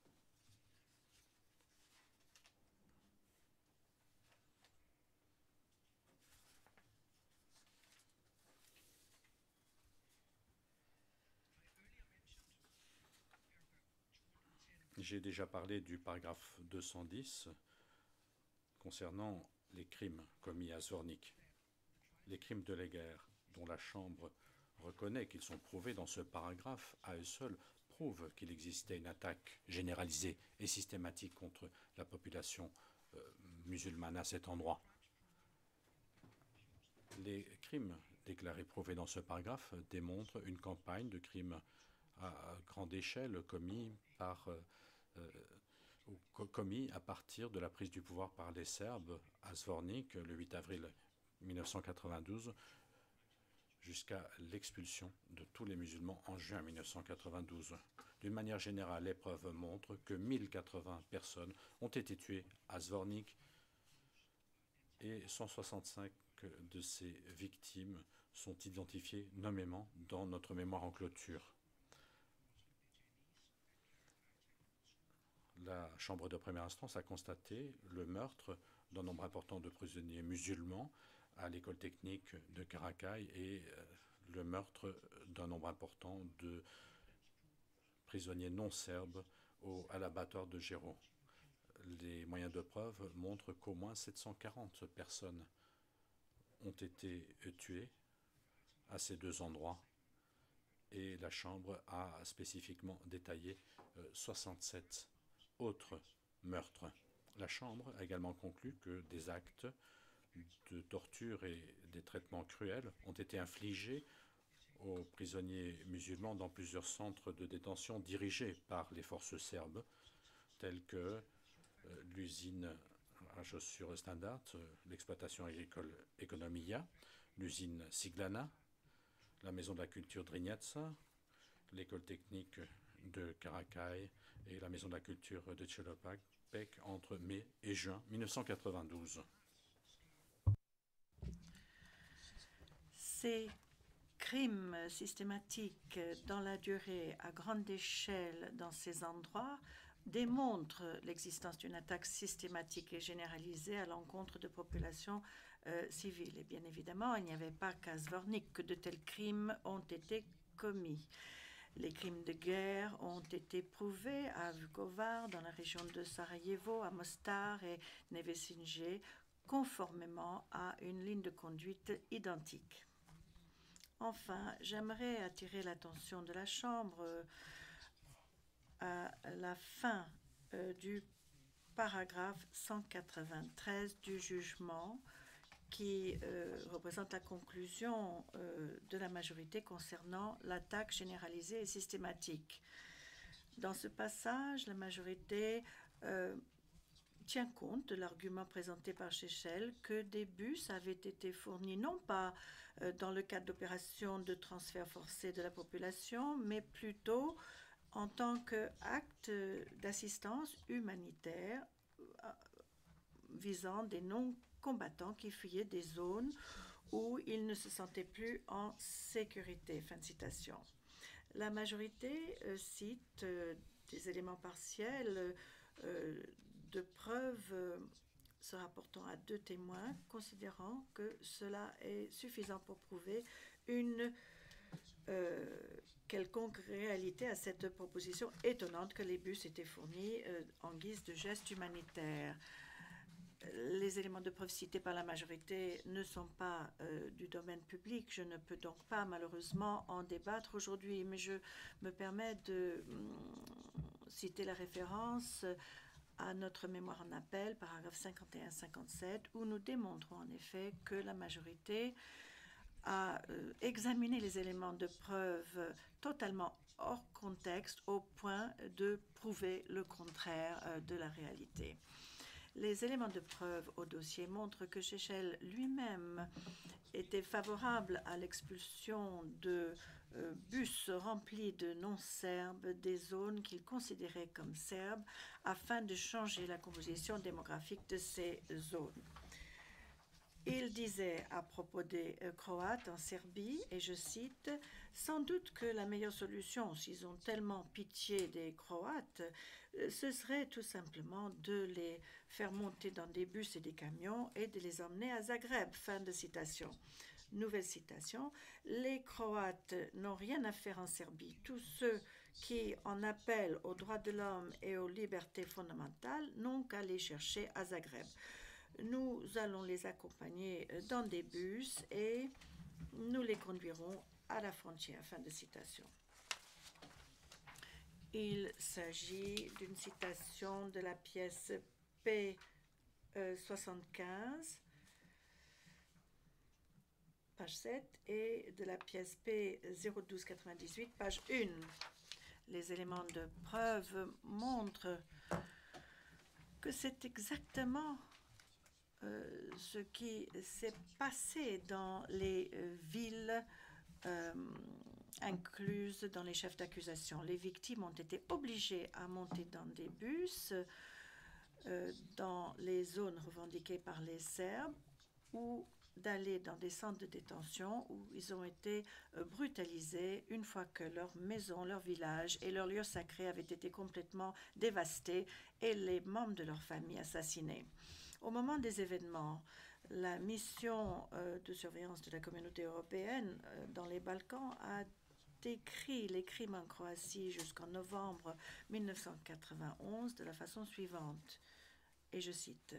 J'ai déjà parlé du paragraphe 210 concernant les crimes commis à Zvornik. Les crimes de la guerre, dont la Chambre reconnaît qu'ils sont prouvés dans ce paragraphe, à eux seuls prouvent qu'il existait une attaque généralisée et systématique contre la population musulmane à cet endroit. Les crimes déclarés prouvés dans ce paragraphe démontrent une campagne de crimes à grande échelle commis à partir de la prise du pouvoir par les Serbes à Zvornik le 8 avril 1992 jusqu'à l'expulsion de tous les musulmans en juin 1992. D'une manière générale, l'épreuve montre que 1080 personnes ont été tuées à Zvornik et 165 de ces victimes sont identifiées nommément dans notre mémoire en clôture. La Chambre de première instance a constaté le meurtre d'un nombre important de prisonniers musulmans à l'école technique de Karakai et le meurtre d'un nombre important de prisonniers non serbes à l'abattoir de Gero. Les moyens de preuve montrent qu'au moins 740 personnes ont été tuées à ces deux endroits et la Chambre a spécifiquement détaillé 67 autres meurtres. La Chambre a également conclu que des actes de torture et des traitements cruels ont été infligés aux prisonniers musulmans dans plusieurs centres de détention dirigés par les forces serbes, tels que l'usine à chaussures Standard, l'exploitation agricole Ekonomia, l'usine Siglana, la maison de la culture Drinjaca, l'école technique de Karakai et la maison de la culture de Čelopac entre mai et juin 1992. Ces crimes systématiques dans la durée à grande échelle dans ces endroits démontrent l'existence d'une attaque systématique et généralisée à l'encontre de populations civiles. Et bien évidemment, il n'y avait pas qu'à Zvornik que de tels crimes ont été commis. Les crimes de guerre ont été prouvés à Vukovar, dans la région de Sarajevo, à Mostar et Nevesinje, conformément à une ligne de conduite identique. Enfin, j'aimerais attirer l'attention de la Chambre à la fin du paragraphe 193 du jugement qui représente la conclusion de la majorité concernant l'attaque généralisée et systématique. Dans ce passage, la majorité tient compte de l'argument présenté par Šešelj que des bus avaient été fournis non pas dans le cadre d'opérations de transfert forcé de la population, mais plutôt en tant qu'acte d'assistance humanitaire visant des non-combattants qui fuyaient des zones où ils ne se sentaient plus en sécurité. Fin de citation. La majorité cite des éléments partiels de preuves se rapportant à deux témoins, considérant que cela est suffisant pour prouver une quelconque réalité à cette proposition étonnante que les bus étaient fournis en guise de geste humanitaire. Les éléments de preuve cités par la majorité ne sont pas du domaine public. Je ne peux donc pas, malheureusement, en débattre aujourd'hui, mais je me permets de citer la référence à notre mémoire en appel, paragraphe 51-57, où nous démontrons en effet que la majorité a examiné les éléments de preuve totalement hors contexte au point de prouver le contraire de la réalité. Les éléments de preuve au dossier montrent que Šešelj lui-même était favorable à l'expulsion de bus remplis de non-serbes des zones qu'il considérait comme serbes afin de changer la composition démographique de ces zones. Il disait à propos des Croates en Serbie, et je cite, « Sans doute que la meilleure solution, s'ils ont tellement pitié des Croates, ce serait tout simplement de les faire monter dans des bus et des camions et de les emmener à Zagreb. » Fin de citation. Nouvelle citation. « Les Croates n'ont rien à faire en Serbie. Tous ceux qui en appellent aux droits de l'homme et aux libertés fondamentales n'ont qu'à les chercher à Zagreb. Nous allons les accompagner dans des bus et nous les conduirons à la frontière. Fin de citation. Il s'agit d'une citation de la pièce P75, page 7, et de la pièce P01298, page 1. Les éléments de preuve montrent que c'est exactement ce qui s'est passé dans les villes incluses dans les chefs d'accusation. Les victimes ont été obligées à monter dans des bus dans les zones revendiquées par les Serbes ou d'aller dans des centres de détention où ils ont été brutalisés une fois que leur maison, leur village et leur lieu sacré avaient été complètement dévastés et les membres de leur famille assassinés. Au moment des événements, la mission de surveillance de la communauté européenne dans les Balkans a décrit les crimes en Croatie jusqu'en novembre 1991 de la façon suivante, et je cite: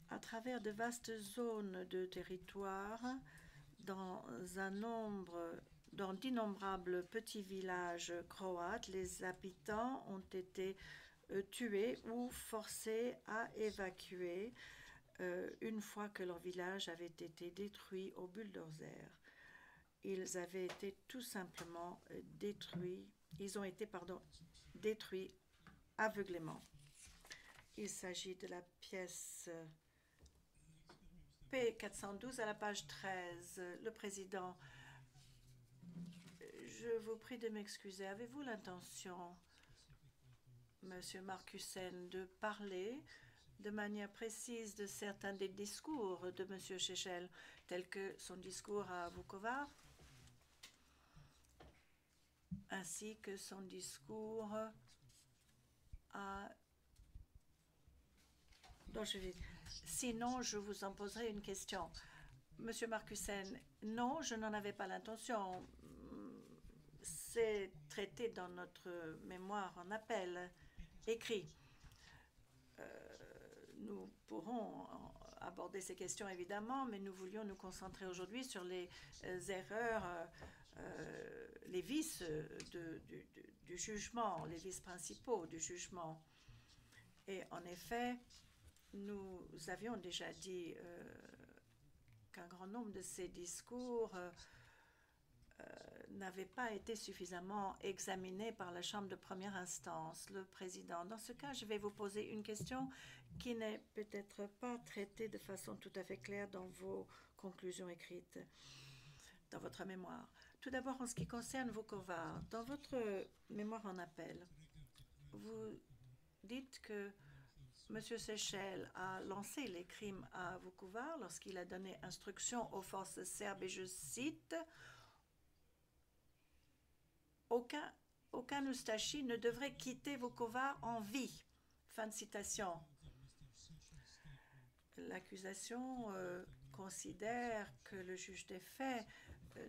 à travers de vastes zones de territoire, dans d'innombrables petits villages croates, les habitants ont été tués ou forcés à évacuer une fois que leur village avait été détruit au bulldozer. Ils avaient été tout simplement détruits. Ils ont été, détruits aveuglément. Il s'agit de la pièce P412 à la page 13. Le président, je vous prie de m'excuser. Avez-vous l'intention, Monsieur Marcussen, de parler de manière précise de certains des discours de Monsieur Šešelj, tels que son discours à Vukovar, ainsi que son discours à... Sinon, je vous en poserai une question. Monsieur Marcussen, non, je n'en avais pas l'intention. C'est traité dans notre mémoire en appel écrit. Nous pourrons aborder ces questions évidemment, mais nous voulions nous concentrer aujourd'hui sur les erreurs, les vices du jugement, les vices principaux du jugement. Et en effet, nous avions déjà dit qu'un grand nombre de ces discours n'avaient pas été suffisamment examinés par la Chambre de première instance. Le président, dans ce cas, je vais vous poser une question qui n'est peut-être pas traitée de façon tout à fait claire dans vos conclusions écrites, dans votre mémoire. Tout d'abord, en ce qui concerne Vukovar, dans votre mémoire en appel, vous dites que M. Šešelj a lancé les crimes à Vukovar lorsqu'il a donné instruction aux forces serbes, et je cite, « Aucun Ustashi ne devrait quitter Vukovar en vie ». Fin de citation. L'accusation considère que le juge des faits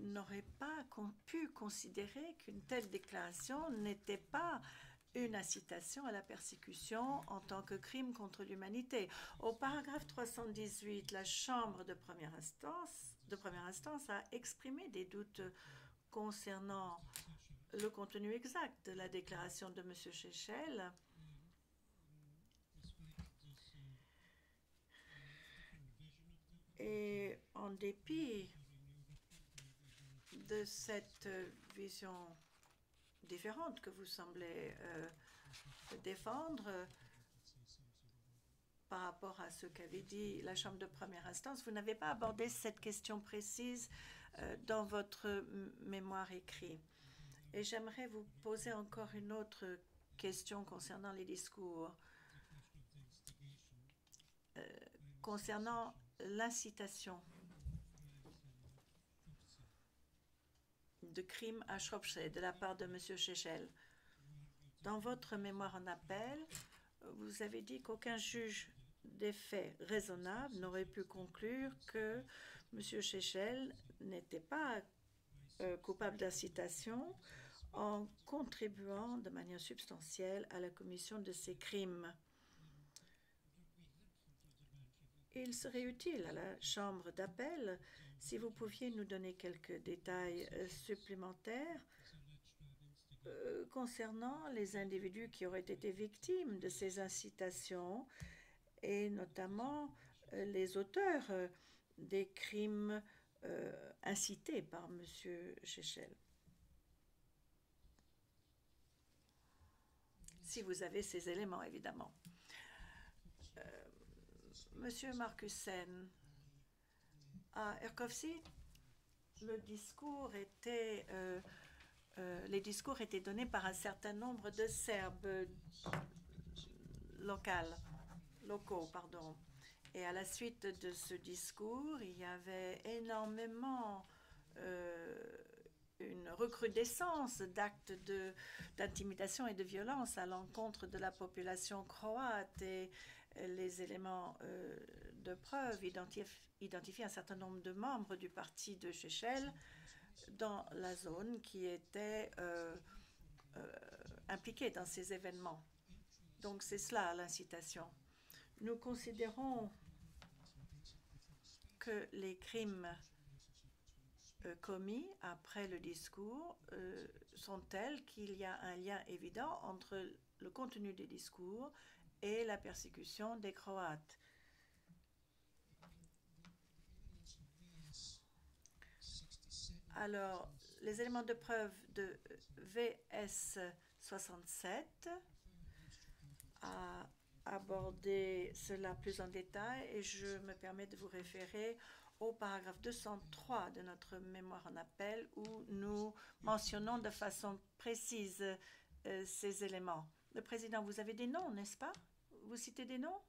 n'aurait pas pu considérer qu'une telle déclaration n'était pas une incitation à la persécution en tant que crime contre l'humanité. Au paragraphe 318, la Chambre de première instance a exprimé des doutes concernant le contenu exact de la déclaration de M. Šešelj. Et en dépit de cette vision différente que vous semblez défendre par rapport à ce qu'avait dit la Chambre de première instance, vous n'avez pas abordé cette question précise dans votre mémoire écrite. Et j'aimerais vous poser encore une autre question concernant les discours, concernant l'incitation de crimes à Skopje de la part de M. Šešelj. Dans votre mémoire en appel, vous avez dit qu'aucun juge des faits raisonnables n'aurait pu conclure que M. Šešelj n'était pas coupable d'incitation en contribuant de manière substantielle à la commission de ces crimes. Il serait utile à la Chambre d'appel si vous pouviez nous donner quelques détails supplémentaires concernant les individus qui auraient été victimes de ces incitations et notamment les auteurs des crimes incités par M. Shechel. Si vous avez ces éléments, évidemment. Monsieur Marcussen, à Erkovsi, les discours étaient donnés par un certain nombre de Serbes locaux. Et à la suite de ce discours, il y avait énormément une recrudescence d'actes d'intimidation et de violence à l'encontre de la population croate, et les éléments de preuve identifient un certain nombre de membres du parti de Shechel dans la zone qui étaient impliqués dans ces événements. Donc c'est cela l'incitation. Nous considérons que les crimes commis après le discours sont tels qu'il y a un lien évident entre le contenu des discours et la persécution des Croates. Alors, les éléments de preuve de VS 67 a abordé cela plus en détail et je me permets de vous référer au paragraphe 203 de notre mémoire en appel où nous mentionnons de façon précise ces éléments. Le Président, vous avez des noms, n'est-ce pas? Vous citez des noms?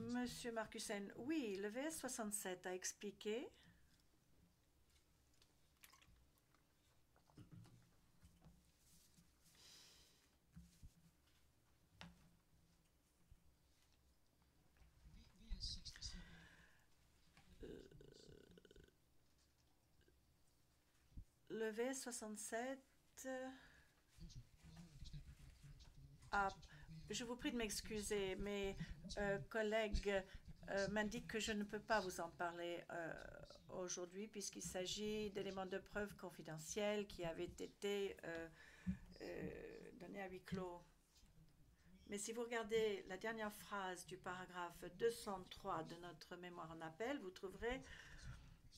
Monsieur Marcussen, oui, le VS 67 a expliqué le VS 67 je vous prie de m'excuser, mes collègues m'indiquent que je ne peux pas vous en parler aujourd'hui puisqu'il s'agit d'éléments de preuve confidentiels qui avaient été donnés à huis clos. Mais si vous regardez la dernière phrase du paragraphe 203 de notre mémoire en appel, vous trouverez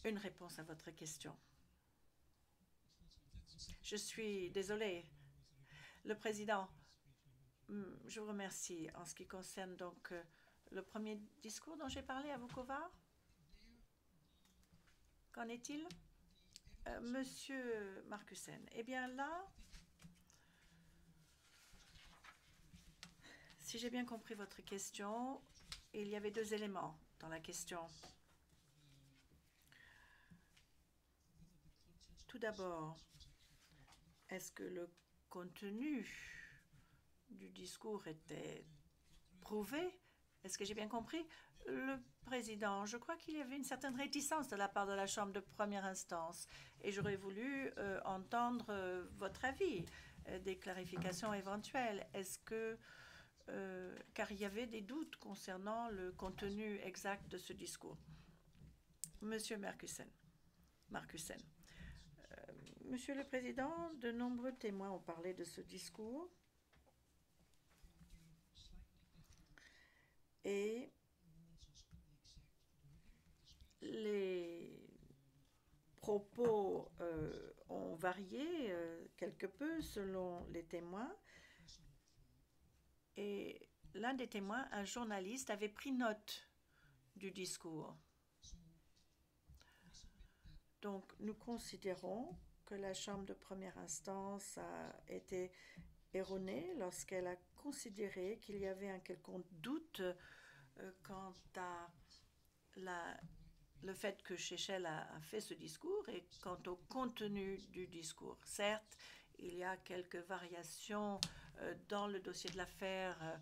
une réponse à votre question. Je suis désolée. Le Président, je vous remercie. En ce qui concerne donc le premier discours dont j'ai parlé à Vukovar, qu'en est-il? Monsieur Marcussen, eh bien là, si j'ai bien compris votre question, il y avait deux éléments dans la question. Tout d'abord, est-ce que le contenu du discours était prouvé? Est-ce que j'ai bien compris? Le Président, je crois qu'il y avait une certaine réticence de la part de la Chambre de première instance et j'aurais voulu entendre votre avis, des clarifications éventuelles. Est-ce que, car il y avait des doutes concernant le contenu exact de ce discours. Monsieur Marcussen. Monsieur le Président, de nombreux témoins ont parlé de ce discours et les propos ont varié quelque peu selon les témoins. Et l'un des témoins, un journaliste, avait pris note du discours. Donc, nous considérons que la Chambre de première instance a été erronée lorsqu'elle a considéré qu'il y avait un quelconque doute quant à le fait que Shechel a fait ce discours et quant au contenu du discours. Certes, il y a quelques variations dans le dossier de l'affaire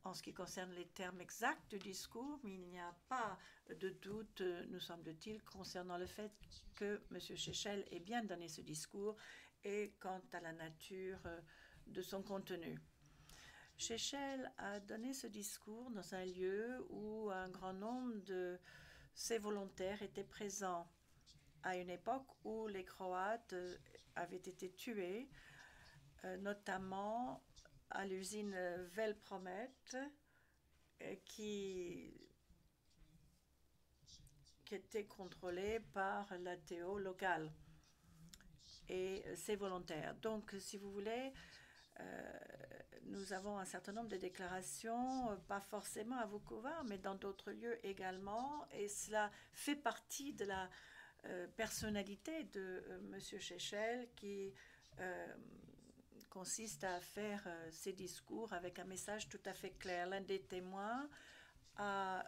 en ce qui concerne les termes exacts du discours, mais il n'y a pas de doute, nous semble-t-il, concernant le fait que M. Shechel ait bien donné ce discours et quant à la nature de son contenu. Shechel a donné ce discours dans un lieu où un grand nombre de ses volontaires étaient présents, à une époque où les Croates avaient été tués, notamment à l'usine Velpromet, qui était contrôlée par l'ATO locale et ses volontaires. Donc, si vous voulez, nous avons un certain nombre de déclarations, pas forcément à Vukovar, mais dans d'autres lieux également, et cela fait partie de la personnalité de M. Shechel qui consiste à faire ses discours avec un message tout à fait clair. L'un des témoins a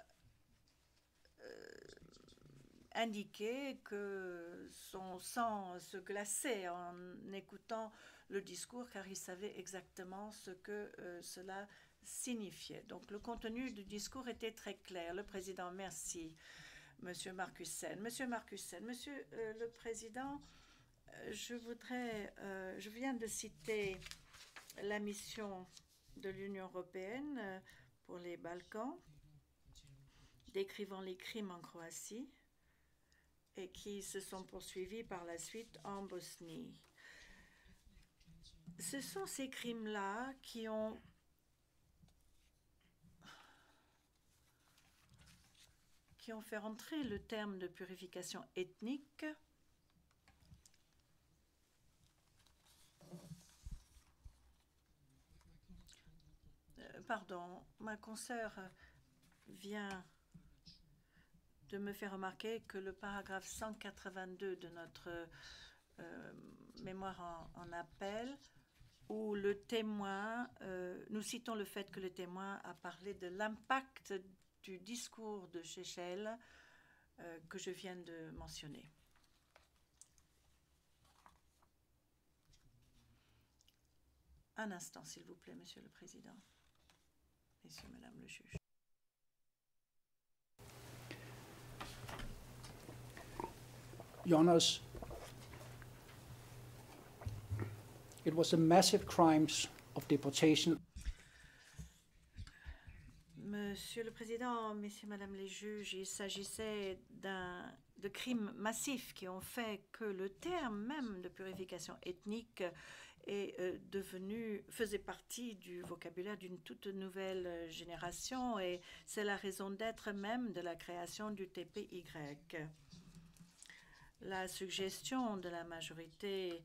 indiqué que son sang se glaçait en écoutant le discours car il savait exactement ce que cela signifiait. Donc le contenu du discours était très clair. Le président, merci. Monsieur Marcussen. Monsieur Marcussen, Monsieur le Président, je viens de citer la mission de l'Union européenne pour les Balkans, décrivant les crimes en Croatie et qui se sont poursuivis par la suite en Bosnie. Ce sont ces crimes-là qui ont fait entrer le terme de purification ethnique pardon, ma consoeur vient de me faire remarquer que le paragraphe 182 de notre mémoire en appel, où le témoin, nous citons le fait que le témoin a parlé de l'impact du discours de Shechel que je viens de mentionner. Un instant, s'il vous plaît, Monsieur le Président. Messieurs, Madame le juge. Your Honors, it was a massive crimes of deportation. Monsieur le Président, Messieurs, Madame les juges, il s'agissait de crimes massifs qui ont fait que le terme même de purification ethnique faisait partie du vocabulaire d'une toute nouvelle génération et c'est la raison d'être même de la création du TPY. La suggestion de la majorité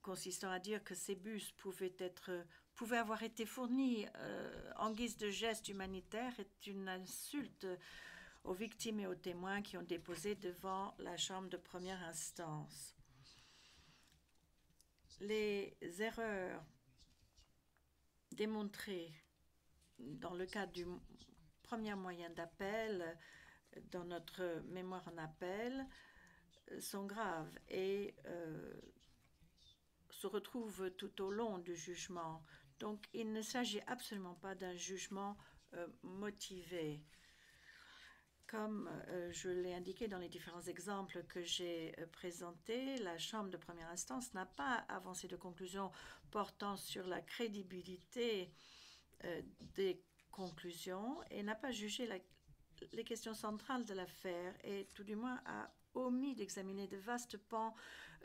consistant à dire que ces bus pouvaient avoir été fournis en guise de geste humanitaire est une insulte aux victimes et aux témoins qui ont déposé devant la Chambre de première instance. Les erreurs démontrées dans le cadre du premier moyen d'appel, dans notre mémoire en appel, sont graves et se retrouvent tout au long du jugement. Donc, il ne s'agit absolument pas d'un jugement motivé. Comme je l'ai indiqué dans les différents exemples que j'ai présentés, la Chambre de première instance n'a pas avancé de conclusion portant sur la crédibilité des conclusions et n'a pas jugé les questions centrales de l'affaire et tout du moins a omis d'examiner de vastes pans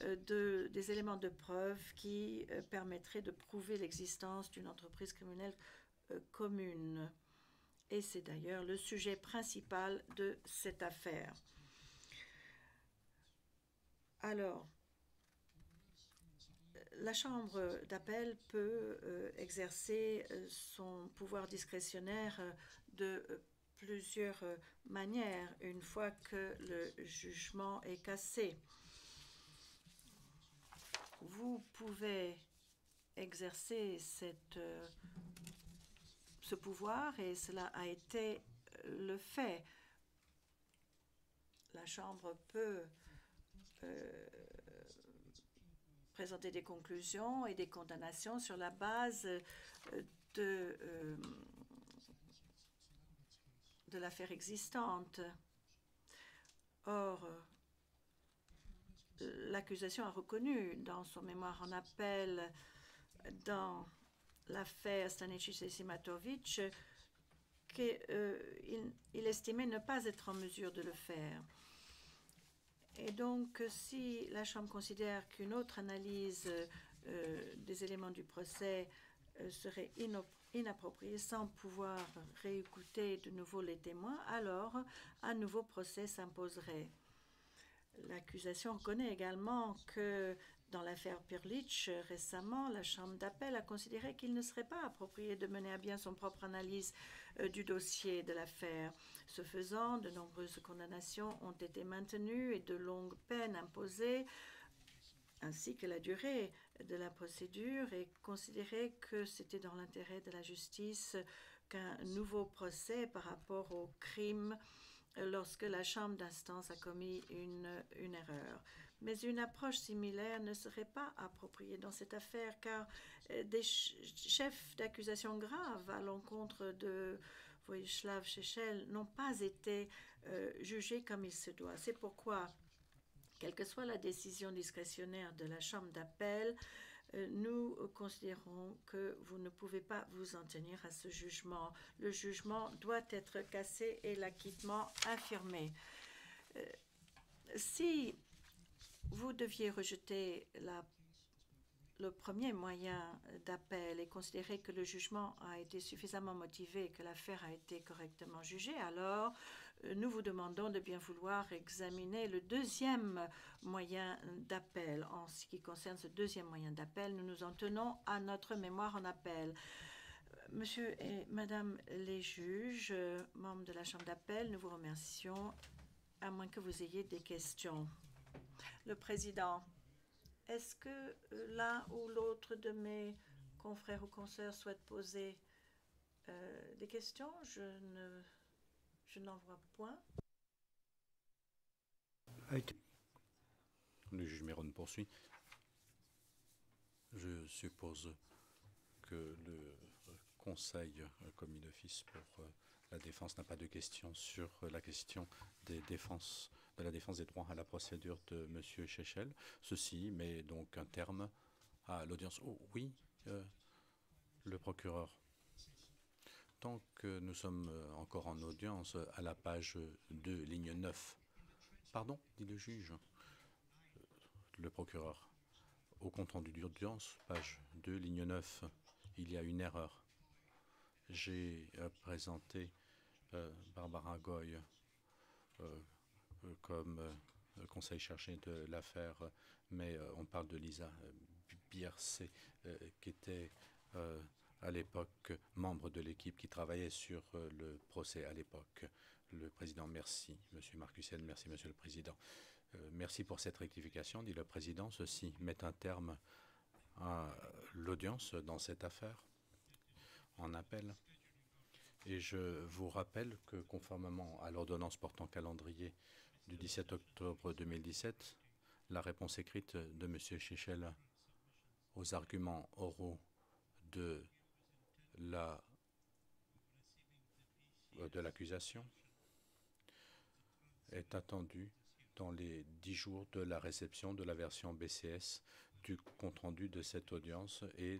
des éléments de preuve qui permettraient de prouver l'existence d'une entreprise criminelle commune. Et c'est d'ailleurs le sujet principal de cette affaire. Alors, la Chambre d'appel peut exercer son pouvoir discrétionnaire de plusieurs manières une fois que le jugement est cassé. Vous pouvez exercer ce pouvoir et cela a été le fait. La Chambre peut présenter des conclusions et des condamnations sur la base de l'affaire existante. Or, l'accusation a reconnu dans son mémoire en appel dans l'affaire Stanisic et Simatovic qu'il estimait ne pas être en mesure de le faire. Et donc, si la Chambre considère qu'une autre analyse des éléments du procès serait inappropriée sans pouvoir réécouter de nouveau les témoins, alors un nouveau procès s'imposerait. L'accusation reconnaît également que dans l'affaire Pirlich, récemment, la Chambre d'appel a considéré qu'il ne serait pas approprié de mener à bien son propre analyse du dossier de l'affaire. Ce faisant, de nombreuses condamnations ont été maintenues et de longues peines imposées, ainsi que la durée de la procédure, et considéré que c'était dans l'intérêt de la justice qu'un nouveau procès par rapport au crime lorsque la Chambre d'instance a commis une erreur. Mais une approche similaire ne serait pas appropriée dans cette affaire, car des chefs d'accusation graves à l'encontre de Vojislav Šešelj n'ont pas été jugés comme il se doit. C'est pourquoi, quelle que soit la décision discrétionnaire de la Chambre d'appel, nous considérons que vous ne pouvez pas vous en tenir à ce jugement. Le jugement doit être cassé et l'acquittement infirmé. Si vous deviez rejeter le premier moyen d'appel et considérer que le jugement a été suffisamment motivé et que l'affaire a été correctement jugée, alors nous vous demandons de bien vouloir examiner le deuxième moyen d'appel. En ce qui concerne ce deuxième moyen d'appel, nous nous en tenons à notre mémoire en appel. Monsieur et Madame les juges, membres de la Chambre d'appel, nous vous remercions, à moins que vous ayez des questions. Le Président, est-ce que l'un ou l'autre de mes confrères ou consoeurs souhaite poser des questions? Je n'en vois point. Le juge Méron poursuit. Je suppose que le Conseil commis d'office pour la défense n'a pas de questions sur la question de la défense des droits à la procédure de M. Šešelj. Ceci met donc un terme à l'audience. Oh oui, le procureur. Tant que nous sommes encore en audience, à la page 2, ligne 9. Pardon, dit le juge. Le procureur. Au compte rendu d'audience, page 2, ligne 9, il y a une erreur. J'ai présenté Barbara Goy comme conseil chargé de l'affaire, mais on parle de Lisa Biercé, qui était à l'époque membre de l'équipe qui travaillait sur le procès à l'époque. Le président, merci. Monsieur Marcussen, merci, monsieur le président. Merci pour cette rectification, dit le président. Ceci met un terme à l'audience dans cette affaire en appel. Et je vous rappelle que, conformément à l'ordonnance portant calendrier du 17 octobre 2017, la réponse écrite de M. Šešelj aux arguments oraux de l'accusation est attendue dans les 10 jours de la réception de la version BCS du compte-rendu de cette audience, et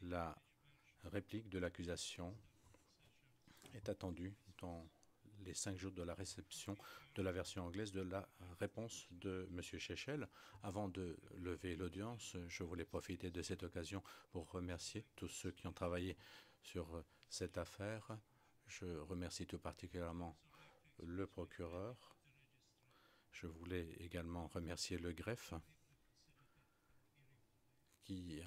la réplique de l'accusation est attendue dans les 5 jours de la réception de la version anglaise de la réponse de M. Šešelj. Avant de lever l'audience, je voulais profiter de cette occasion pour remercier tous ceux qui ont travaillé sur cette affaire. Je remercie tout particulièrement le procureur. Je voulais également remercier le greffe qui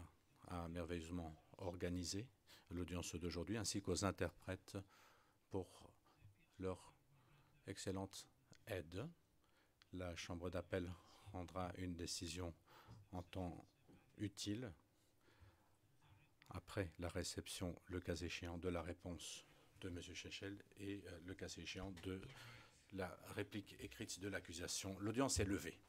a merveilleusement organisé l'audience d'aujourd'hui, ainsi qu'aux interprètes pour leur excellente aide. La Chambre d'appel rendra une décision en temps utile après la réception, le cas échéant, de la réponse de M. Šešelj et le cas échéant de la réplique écrite de l'accusation. L'audience est levée.